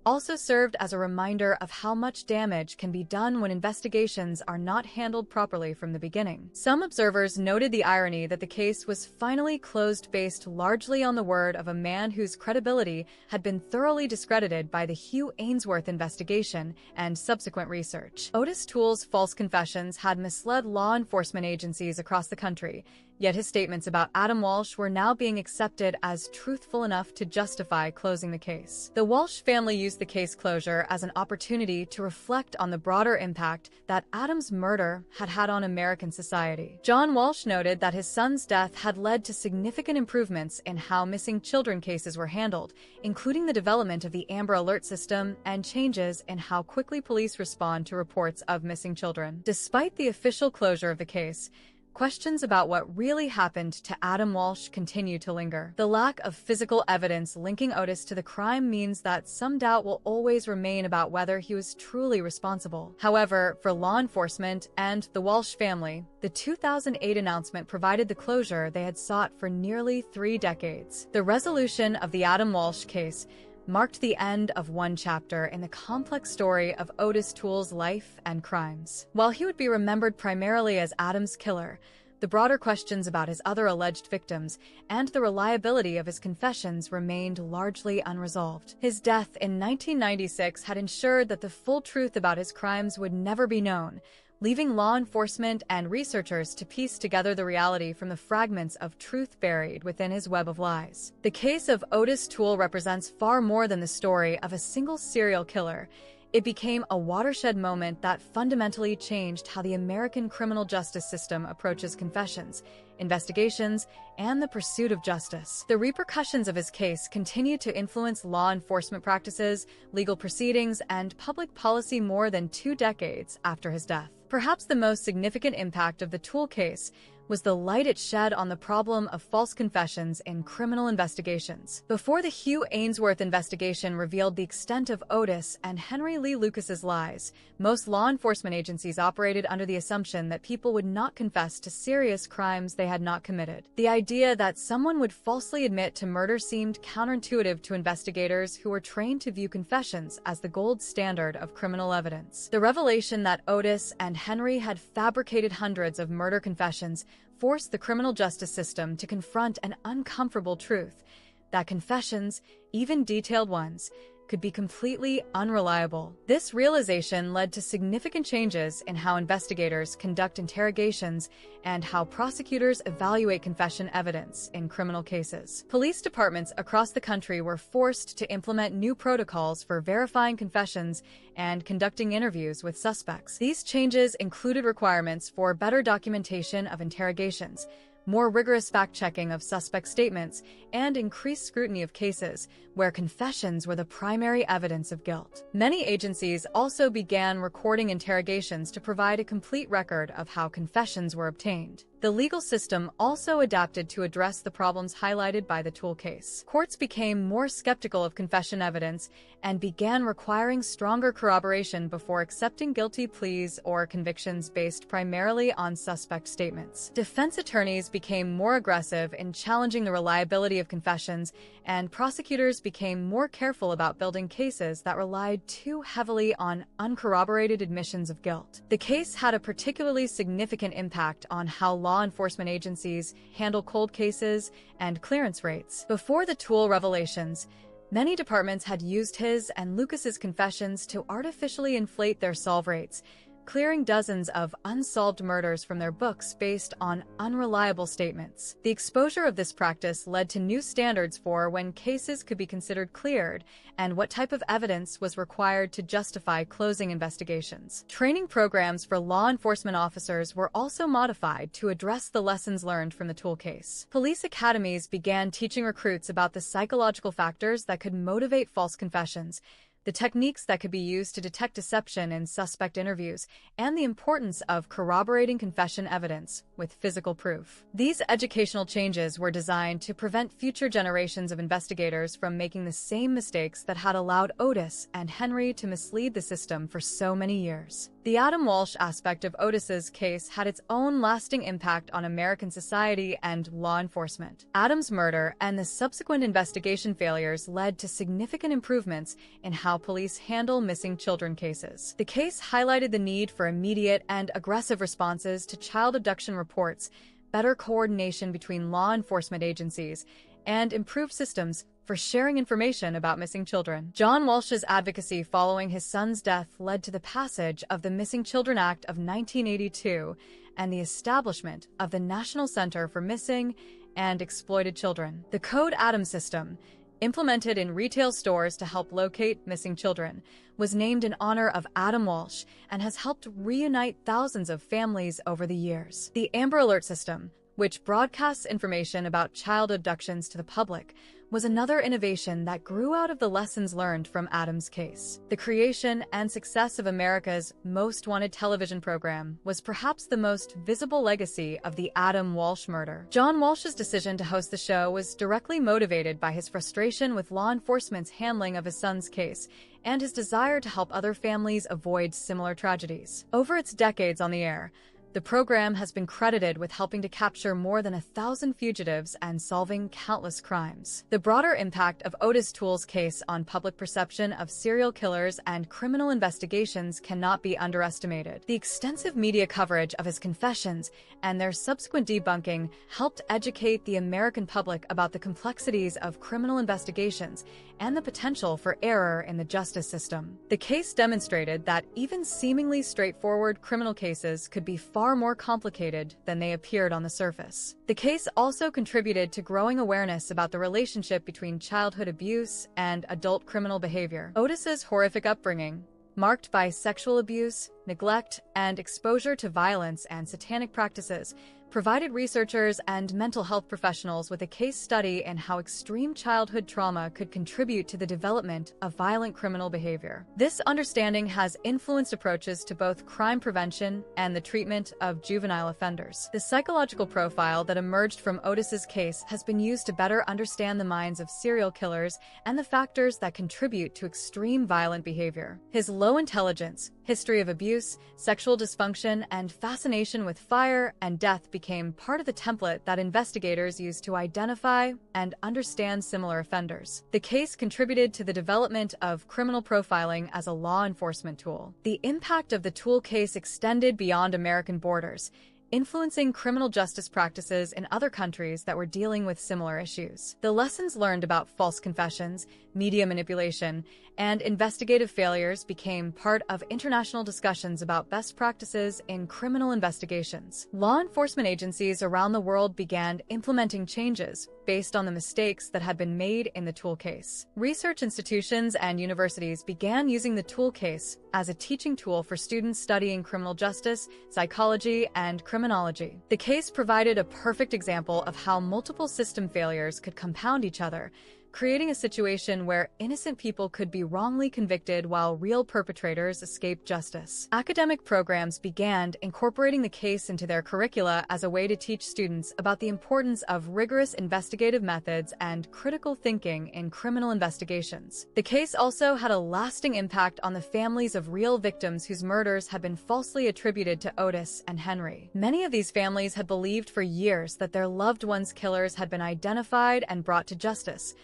also served as a reminder of how much damage can be done when investigations are not handled properly from the beginning. Some observers noted the irony that the case was finally closed based largely on the word of a man whose credibility had been thoroughly discredited by the Hugh Ainsworth investigation and subsequent research. Ottis Toole's false confessions had misled law enforcement agencies across the country, yet his statements about Adam Walsh were now being accepted as truthful enough to justify closing the case. The Walsh family used the case closure as an opportunity to reflect on the broader impact that Adam's murder had had on American society. John Walsh noted that his son's death had led to significant improvements in how missing children cases were handled, including the development of the Amber Alert system and changes in how quickly police respond to reports of missing children. Despite the official closure of the case, questions about what really happened to Adam Walsh continue to linger. The lack of physical evidence linking Ottis to the crime means that some doubt will always remain about whether he was truly responsible. However, for law enforcement and the Walsh family, the 2008 announcement provided the closure they had sought for nearly 3 decades. The resolution of the Adam Walsh case marked the end of one chapter in the complex story of Ottis Toole's life and crimes. While he would be remembered primarily as Adam's killer, the broader questions about his other alleged victims and the reliability of his confessions remained largely unresolved. His death in 1996 had ensured that the full truth about his crimes would never be known, leaving law enforcement and researchers to piece together the reality from the fragments of truth buried within his web of lies. The case of Ottis Toole represents far more than the story of a single serial killer. It became a watershed moment that fundamentally changed how the American criminal justice system approaches confessions, investigations, and the pursuit of justice. The repercussions of his case continue to influence law enforcement practices, legal proceedings, and public policy more than 2 decades after his death. Perhaps the most significant impact of the Toole case was the light it shed on the problem of false confessions in criminal investigations. Before the Hugh Ainsworth investigation revealed the extent of Ottis and Henry Lee Lucas's lies, most law enforcement agencies operated under the assumption that people would not confess to serious crimes they had not committed. The idea that someone would falsely admit to murder seemed counterintuitive to investigators who were trained to view confessions as the gold standard of criminal evidence. The revelation that Ottis and Henry had fabricated hundreds of murder confessions forced the criminal justice system to confront an uncomfortable truth: that confessions, even detailed ones, could be completely unreliable. This realization led to significant changes in how investigators conduct interrogations and how prosecutors evaluate confession evidence in criminal cases. Police departments across the country were forced to implement new protocols for verifying confessions and conducting interviews with suspects. These changes included requirements for better documentation of interrogations, more rigorous fact-checking of suspect statements, and increased scrutiny of cases where confessions were the primary evidence of guilt. Many agencies also began recording interrogations to provide a complete record of how confessions were obtained. The legal system also adapted to address the problems highlighted by the Toole case. Courts became more skeptical of confession evidence and began requiring stronger corroboration before accepting guilty pleas or convictions based primarily on suspect statements. Defense attorneys became more aggressive in challenging the reliability of confessions, and prosecutors became more careful about building cases that relied too heavily on uncorroborated admissions of guilt. The case had a particularly significant impact on how law enforcement agencies handle cold cases and clearance rates. Before the Toole revelations, many departments had used his and Lucas's confessions to artificially inflate their solve rates, clearing dozens of unsolved murders from their books based on unreliable statements. The exposure of this practice led to new standards for when cases could be considered cleared and what type of evidence was required to justify closing investigations. Training programs for law enforcement officers were also modified to address the lessons learned from the Toole case. Police academies began teaching recruits about the psychological factors that could motivate false confessions, the techniques that could be used to detect deception in suspect interviews, and the importance of corroborating confession evidence with physical proof. These educational changes were designed to prevent future generations of investigators from making the same mistakes that had allowed Ottis and Henry to mislead the system for so many years. The Adam Walsh aspect of Ottis's case had its own lasting impact on American society and law enforcement. Adam's murder and the subsequent investigation failures led to significant improvements in how police handle missing children cases. The case highlighted the need for immediate and aggressive responses to child abduction reports, better coordination between law enforcement agencies, and improved systems for sharing information about missing children. John Walsh's advocacy following his son's death led to the passage of the Missing Children Act of 1982 and the establishment of the National Center for Missing and Exploited Children. The Code Adam system, implemented in retail stores to help locate missing children, was named in honor of Adam Walsh and has helped reunite thousands of families over the years. The Amber Alert system, which broadcasts information about child abductions to the public, was another innovation that grew out of the lessons learned from Adam's case. The creation and success of America's Most Wanted television program was perhaps the most visible legacy of the Adam Walsh murder. John Walsh's decision to host the show was directly motivated by his frustration with law enforcement's handling of his son's case and his desire to help other families avoid similar tragedies. Over its decades on the air, the program has been credited with helping to capture more than 1,000 fugitives and solving countless crimes. The broader impact of Ottis Toole's case on public perception of serial killers and criminal investigations cannot be underestimated. The extensive media coverage of his confessions and their subsequent debunking helped educate the American public about the complexities of criminal investigations and the potential for error in the justice system. The case demonstrated that even seemingly straightforward criminal cases could be far more complicated than they appeared on the surface. The case also contributed to growing awareness about the relationship between childhood abuse and adult criminal behavior. Ottis's horrific upbringing, marked by sexual abuse, neglect, and exposure to violence and satanic practices, provided researchers and mental health professionals with a case study in how extreme childhood trauma could contribute to the development of violent criminal behavior. This understanding has influenced approaches to both crime prevention and the treatment of juvenile offenders. The psychological profile that emerged from Ottis's case has been used to better understand the minds of serial killers and the factors that contribute to extreme violent behavior. His low intelligence, history of abuse, sexual dysfunction, and fascination with fire and death became part of the template that investigators used to identify and understand similar offenders. The case contributed to the development of criminal profiling as a law enforcement tool. The impact of the Toole case extended beyond American borders, influencing criminal justice practices in other countries that were dealing with similar issues. The lessons learned about false confessions, media manipulation, and investigative failures became part of international discussions about best practices in criminal investigations. Law enforcement agencies around the world began implementing changes based on the mistakes that had been made in the Toole case. Research institutions and universities began using the Toole case as a teaching tool for students studying criminal justice, psychology, and criminology. The case provided a perfect example of how multiple system failures could compound each other, creating a situation where innocent people could be wrongly convicted while real perpetrators escaped justice. Academic programs began incorporating the case into their curricula as a way to teach students about the importance of rigorous investigative methods and critical thinking in criminal investigations. The case also had a lasting impact on the families of real victims whose murders had been falsely attributed to Ottis and Henry. Many of these families had believed for years that their loved ones' killers had been identified and brought to justice,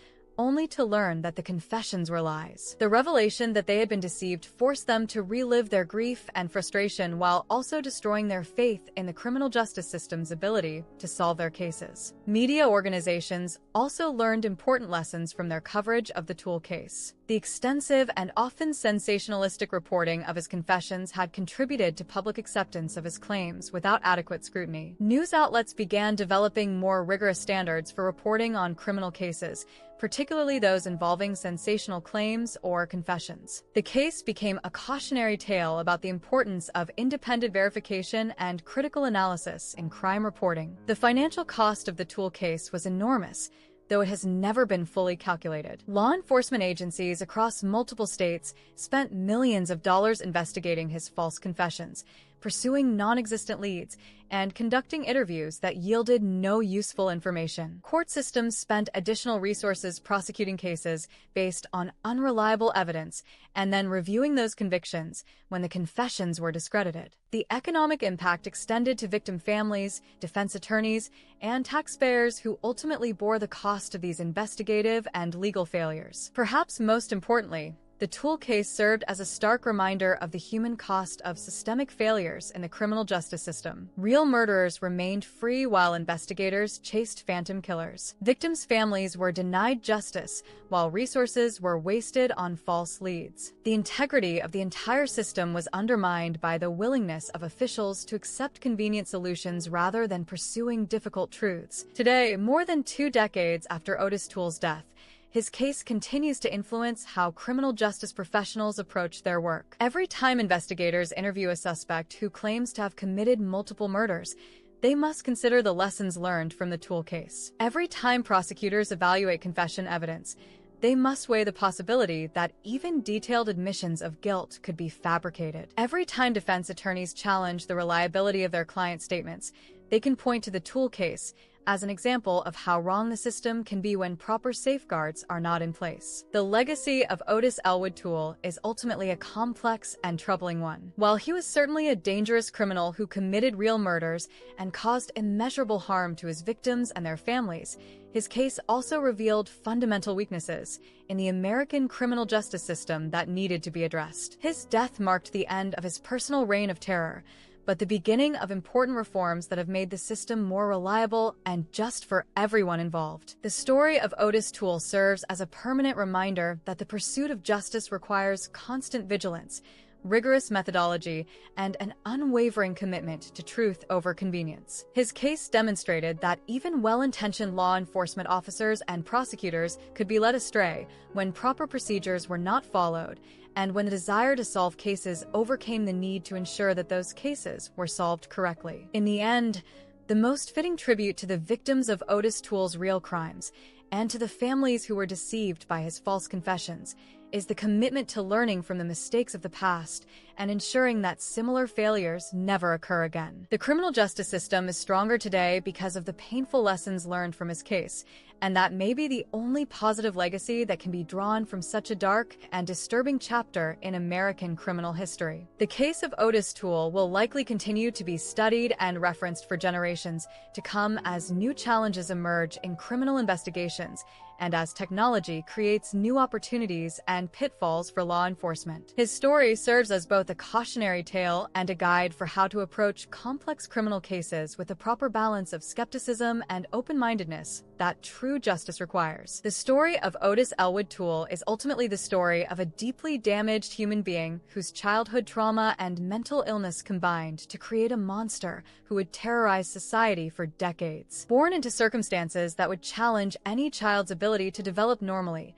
only to learn that the confessions were lies. The revelation that they had been deceived forced them to relive their grief and frustration while also destroying their faith in the criminal justice system's ability to solve their cases. Media organizations also learned important lessons from their coverage of the Toole case. The extensive and often sensationalistic reporting of his confessions had contributed to public acceptance of his claims without adequate scrutiny. News outlets began developing more rigorous standards for reporting on criminal cases, particularly those involving sensational claims or confessions. The case became a cautionary tale about the importance of independent verification and critical analysis in crime reporting. The financial cost of the Toole case was enormous, though it has never been fully calculated. Law enforcement agencies across multiple states spent millions of dollars investigating his false confessions, pursuing non-existent leads, and conducting interviews that yielded no useful information. Court systems spent additional resources prosecuting cases based on unreliable evidence and then reviewing those convictions when the confessions were discredited. The economic impact extended to victim families, defense attorneys, and taxpayers who ultimately bore the cost of these investigative and legal failures. Perhaps most importantly, the Toole case served as a stark reminder of the human cost of systemic failures in the criminal justice system. Real murderers remained free while investigators chased phantom killers. Victims' families were denied justice, while resources were wasted on false leads. The integrity of the entire system was undermined by the willingness of officials to accept convenient solutions rather than pursuing difficult truths. Today, more than 2 decades after Ottis Toole's death, his case continues to influence how criminal justice professionals approach their work. Every time investigators interview a suspect who claims to have committed multiple murders, they must consider the lessons learned from the Toole case. Every time prosecutors evaluate confession evidence, they must weigh the possibility that even detailed admissions of guilt could be fabricated. Every time defense attorneys challenge the reliability of their client statements, they can point to the Toole case as an example of how wrong the system can be when proper safeguards are not in place. The legacy of Ottis Toole is ultimately a complex and troubling one. While he was certainly a dangerous criminal who committed real murders and caused immeasurable harm to his victims and their families, his case also revealed fundamental weaknesses in the American criminal justice system that needed to be addressed. His death marked the end of his personal reign of terror, but the beginning of important reforms that have made the system more reliable and just for everyone involved. The story of Ottis Toole serves as a permanent reminder that the pursuit of justice requires constant vigilance, rigorous methodology, and an unwavering commitment to truth over convenience. His case demonstrated that even well-intentioned law enforcement officers and prosecutors could be led astray when proper procedures were not followed, and when the desire to solve cases overcame the need to ensure that those cases were solved correctly. In the end, the most fitting tribute to the victims of Ottis Toole's real crimes, and to the families who were deceived by his false confessions, is the commitment to learning from the mistakes of the past and ensuring that similar failures never occur again. The criminal justice system is stronger today because of the painful lessons learned from his case, and that may be the only positive legacy that can be drawn from such a dark and disturbing chapter in American criminal history. The case of Ottis Toole will likely continue to be studied and referenced for generations to come as new challenges emerge in criminal investigations and as technology creates new opportunities and pitfalls for law enforcement. His story serves as both a cautionary tale and a guide for how to approach complex criminal cases with a proper balance of skepticism and open-mindedness that true justice requires. The story of Ottis Toole is ultimately the story of a deeply damaged human being whose childhood trauma and mental illness combined to create a monster who would terrorize society for decades. Born into circumstances that would challenge any child's ability to develop normally,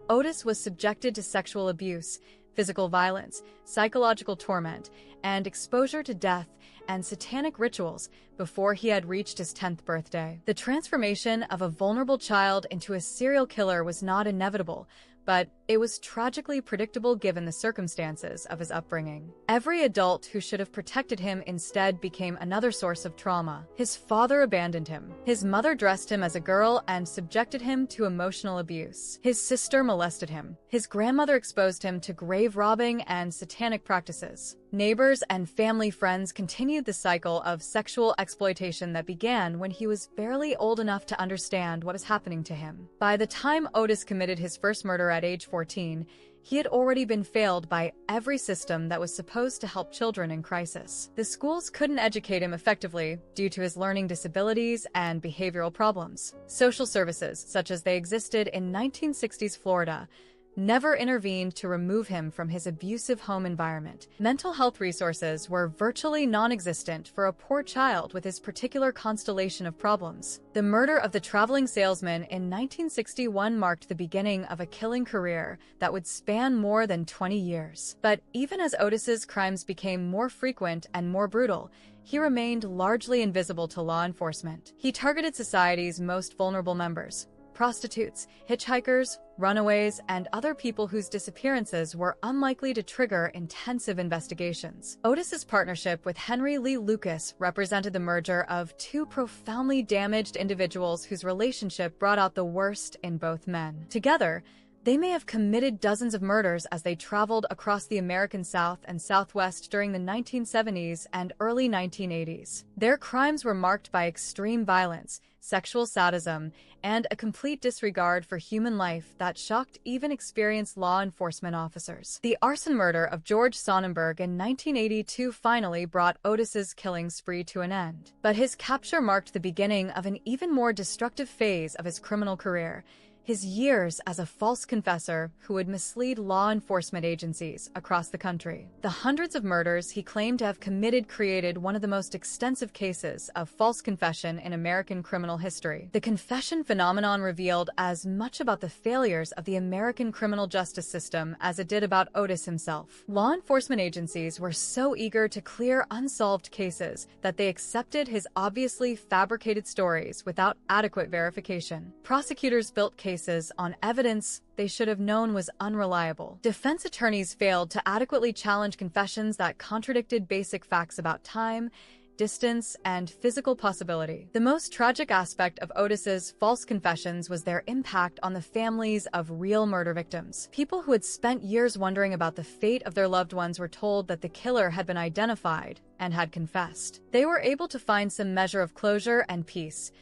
Ottis was subjected to sexual abuse, physical violence, psychological torment, and exposure to death and satanic rituals before he had reached his 10th birthday. The transformation of a vulnerable child into a serial killer was not inevitable, but It was tragically predictable given the circumstances of his upbringing. Every adult who should have protected him instead became another source of trauma. His father abandoned him. His mother dressed him as a girl and subjected him to emotional abuse. His sister molested him. His grandmother exposed him to grave robbing and satanic practices. Neighbors and family friends continued the cycle of sexual exploitation that began when he was barely old enough to understand what was happening to him. By the time Ottis committed his first murder at age 14, he had already been failed by every system that was supposed to help children in crisis. The schools couldn't educate him effectively due to his learning disabilities and behavioral problems. Social services, such as they existed in 1960s Florida, never intervened to remove him from his abusive home environment. Mental health resources were virtually non-existent for a poor child with his particular constellation of problems. The murder of the traveling salesman in 1961 marked the beginning of a killing career that would span more than 20 years. But even as Ottis's crimes became more frequent and more brutal, he remained largely invisible to law enforcement. He targeted society's most vulnerable members: prostitutes, hitchhikers, runaways, and other people whose disappearances were unlikely to trigger intensive investigations. Ottis's partnership with Henry Lee Lucas represented the merger of two profoundly damaged individuals whose relationship brought out the worst in both men. Together, they may have committed dozens of murders as they traveled across the American South and Southwest during the 1970s and early 1980s. Their crimes were marked by extreme violence, sexual sadism, and a complete disregard for human life that shocked even experienced law enforcement officers. The arson murder of George Sonnenberg in 1982 finally brought Ottis's killing spree to an end. But his capture marked the beginning of an even more destructive phase of his criminal career: his years as a false confessor who would mislead law enforcement agencies across the country. The hundreds of murders he claimed to have committed created one of the most extensive cases of false confession in American criminal history. The confession phenomenon revealed as much about the failures of the American criminal justice system as it did about Ottis himself. Law enforcement agencies were so eager to clear unsolved cases that they accepted his obviously fabricated stories without adequate verification. Prosecutors built cases on evidence they should have known was unreliable. Defense attorneys failed to adequately challenge confessions that contradicted basic facts about time, distance, and physical possibility. The most tragic aspect of Ottis's false confessions was their impact on the families of real murder victims. People who had spent years wondering about the fate of their loved ones were told that the killer had been identified and had confessed. They were able to find some measure of closure and peace,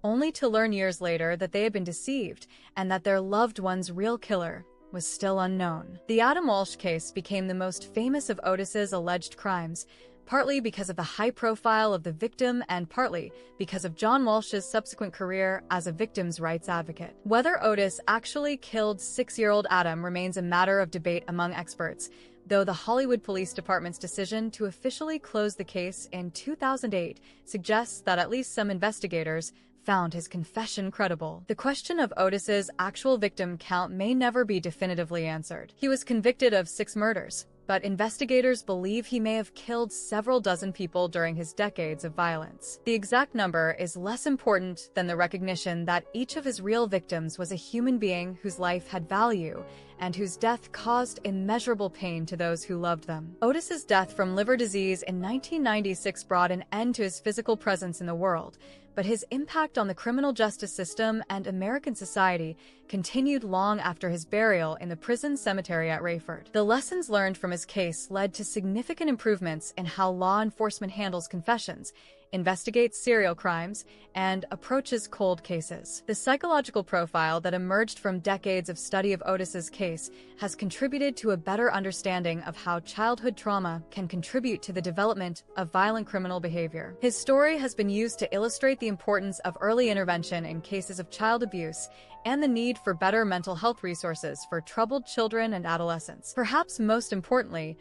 only to learn years later that they had been deceived and that their loved one's real killer was still unknown. The Adam Walsh case became the most famous of Ottis's alleged crimes, partly because of the high profile of the victim and partly because of John Walsh's subsequent career as a victims' rights advocate. Whether Ottis actually killed 6-year-old Adam remains a matter of debate among experts, though the Hollywood Police Department's decision to officially close the case in 2008 suggests that at least some investigators found his confession credible. The question of Ottis's actual victim count may never be definitively answered. He was convicted of 6 murders, but investigators believe he may have killed several dozen people during his decades of violence. The exact number is less important than the recognition that each of his real victims was a human being whose life had value and whose death caused immeasurable pain to those who loved them. Ottis's death from liver disease in 1996 brought an end to his physical presence in the world, but his impact on the criminal justice system and American society continued long after his burial in the prison cemetery at Rayford. The lessons learned from his case led to significant improvements in how law enforcement handles confessions, investigates serial crimes, and approaches cold cases. The psychological profile that emerged from decades of study of Ottis's case has contributed to a better understanding of how childhood trauma can contribute to the development of violent criminal behavior. His story has been used to illustrate the importance of early intervention in cases of child abuse and the need for better mental health resources for troubled children and adolescents. Perhaps most importantly,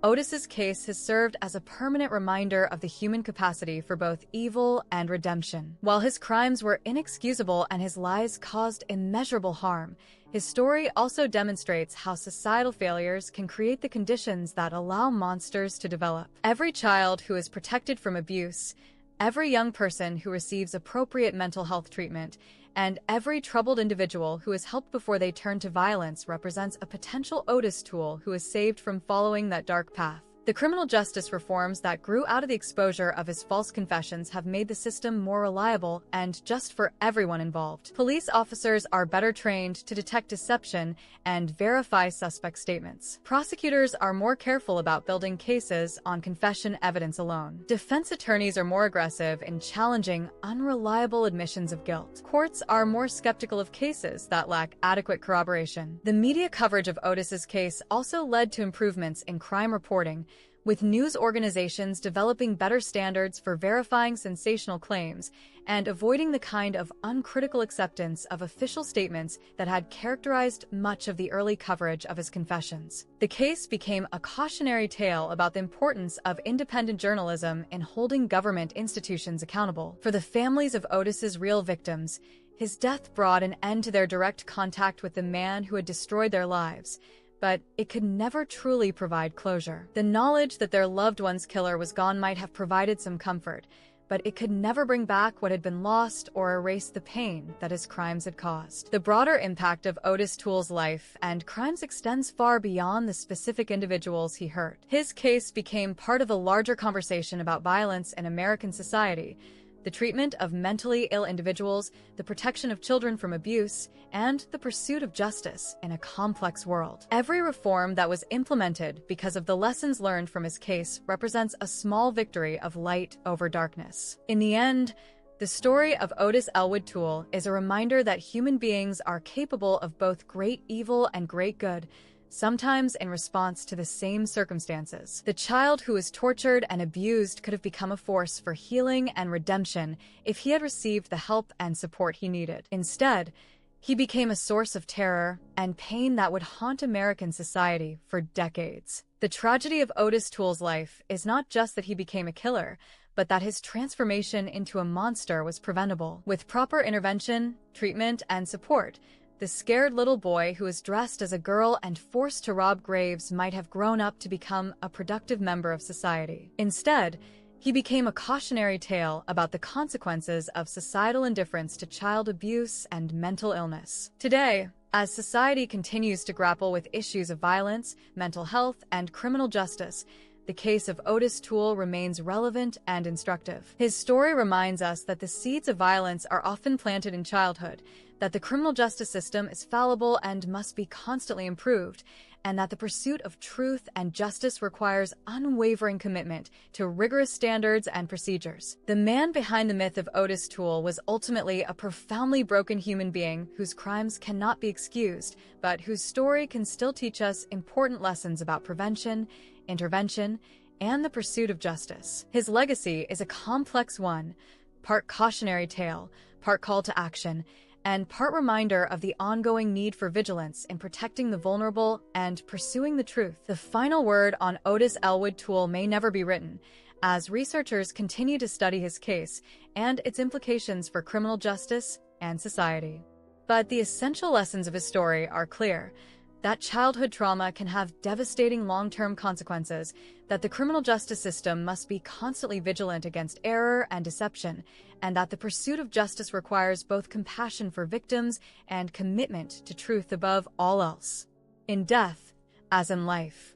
Ottis's case has served as a permanent reminder of the human capacity for both evil and redemption. While his crimes were inexcusable and his lies caused immeasurable harm, his story also demonstrates how societal failures can create the conditions that allow monsters to develop. Every child who is protected from abuse, every young person who receives appropriate mental health treatment, and every troubled individual who is helped before they turn to violence represents a potential Ottis Toole who is saved from following that dark path. The criminal justice reforms that grew out of the exposure of his false confessions have made the system more reliable and just for everyone involved. Police officers are better trained to detect deception and verify suspect statements. Prosecutors are more careful about building cases on confession evidence alone. Defense attorneys are more aggressive in challenging unreliable admissions of guilt. Courts are more skeptical of cases that lack adequate corroboration. The media coverage of Ottis's case also led to improvements in crime reporting, with news organizations developing better standards for verifying sensational claims and avoiding the kind of uncritical acceptance of official statements that had characterized much of the early coverage of his confessions. The case became a cautionary tale about the importance of independent journalism in holding government institutions accountable. For the families of Ottis's real victims, his death brought an end to their direct contact with the man who had destroyed their lives, but it could never truly provide closure. The knowledge that their loved one's killer was gone might have provided some comfort, but it could never bring back what had been lost or erase the pain that his crimes had caused. The broader impact of Ottis Toole's life and crimes extends far beyond the specific individuals he hurt. His case became part of a larger conversation about violence in American society, the treatment of mentally ill individuals, the protection of children from abuse, and the pursuit of justice in a complex world. Every reform that was implemented because of the lessons learned from his case represents a small victory of light over darkness. In the end, the story of Ottis Elwood Toole is a reminder that human beings are capable of both great evil and great good, sometimes in response to the same circumstances. The child who was tortured and abused could have become a force for healing and redemption if he had received the help and support he needed. Instead, he became a source of terror and pain that would haunt American society for decades. The tragedy of Ottis Toole's life is not just that he became a killer, but that his transformation into a monster was preventable. With proper intervention, treatment, and support, the scared little boy who was dressed as a girl and forced to rob graves might have grown up to become a productive member of society. Instead, he became a cautionary tale about the consequences of societal indifference to child abuse and mental illness. Today, as society continues to grapple with issues of violence, mental health, and criminal justice, the case of Ottis Toole remains relevant and instructive. His story reminds us that the seeds of violence are often planted in childhood, that the criminal justice system is fallible and must be constantly improved, and that the pursuit of truth and justice requires unwavering commitment to rigorous standards and procedures. The man behind the myth of Ottis Toole was ultimately a profoundly broken human being whose crimes cannot be excused, but whose story can still teach us important lessons about prevention, intervention, and the pursuit of justice. His legacy is a complex one, part cautionary tale, part call to action, and part reminder of the ongoing need for vigilance in protecting the vulnerable and pursuing the truth. The final word on Ottis Elwood Toole may never be written, as researchers continue to study his case and its implications for criminal justice and society. But the essential lessons of his story are clear: that childhood trauma can have devastating long-term consequences, that the criminal justice system must be constantly vigilant against error and deception, and that the pursuit of justice requires both compassion for victims and commitment to truth above all else. In death, as in life,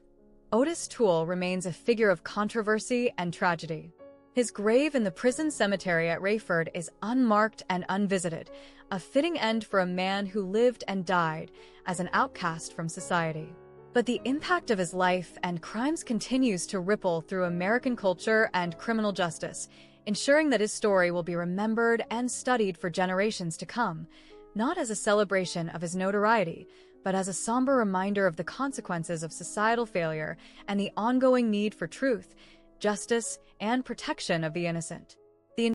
Ottis Toole remains a figure of controversy and tragedy. His grave in the prison cemetery at Rayford is unmarked and unvisited, a fitting end for a man who lived and died as an outcast from society. But the impact of his life and crimes continues to ripple through American culture and criminal justice, ensuring that his story will be remembered and studied for generations to come, not as a celebration of his notoriety, but as a somber reminder of the consequences of societal failure and the ongoing need for truth, justice, and protection of the innocent.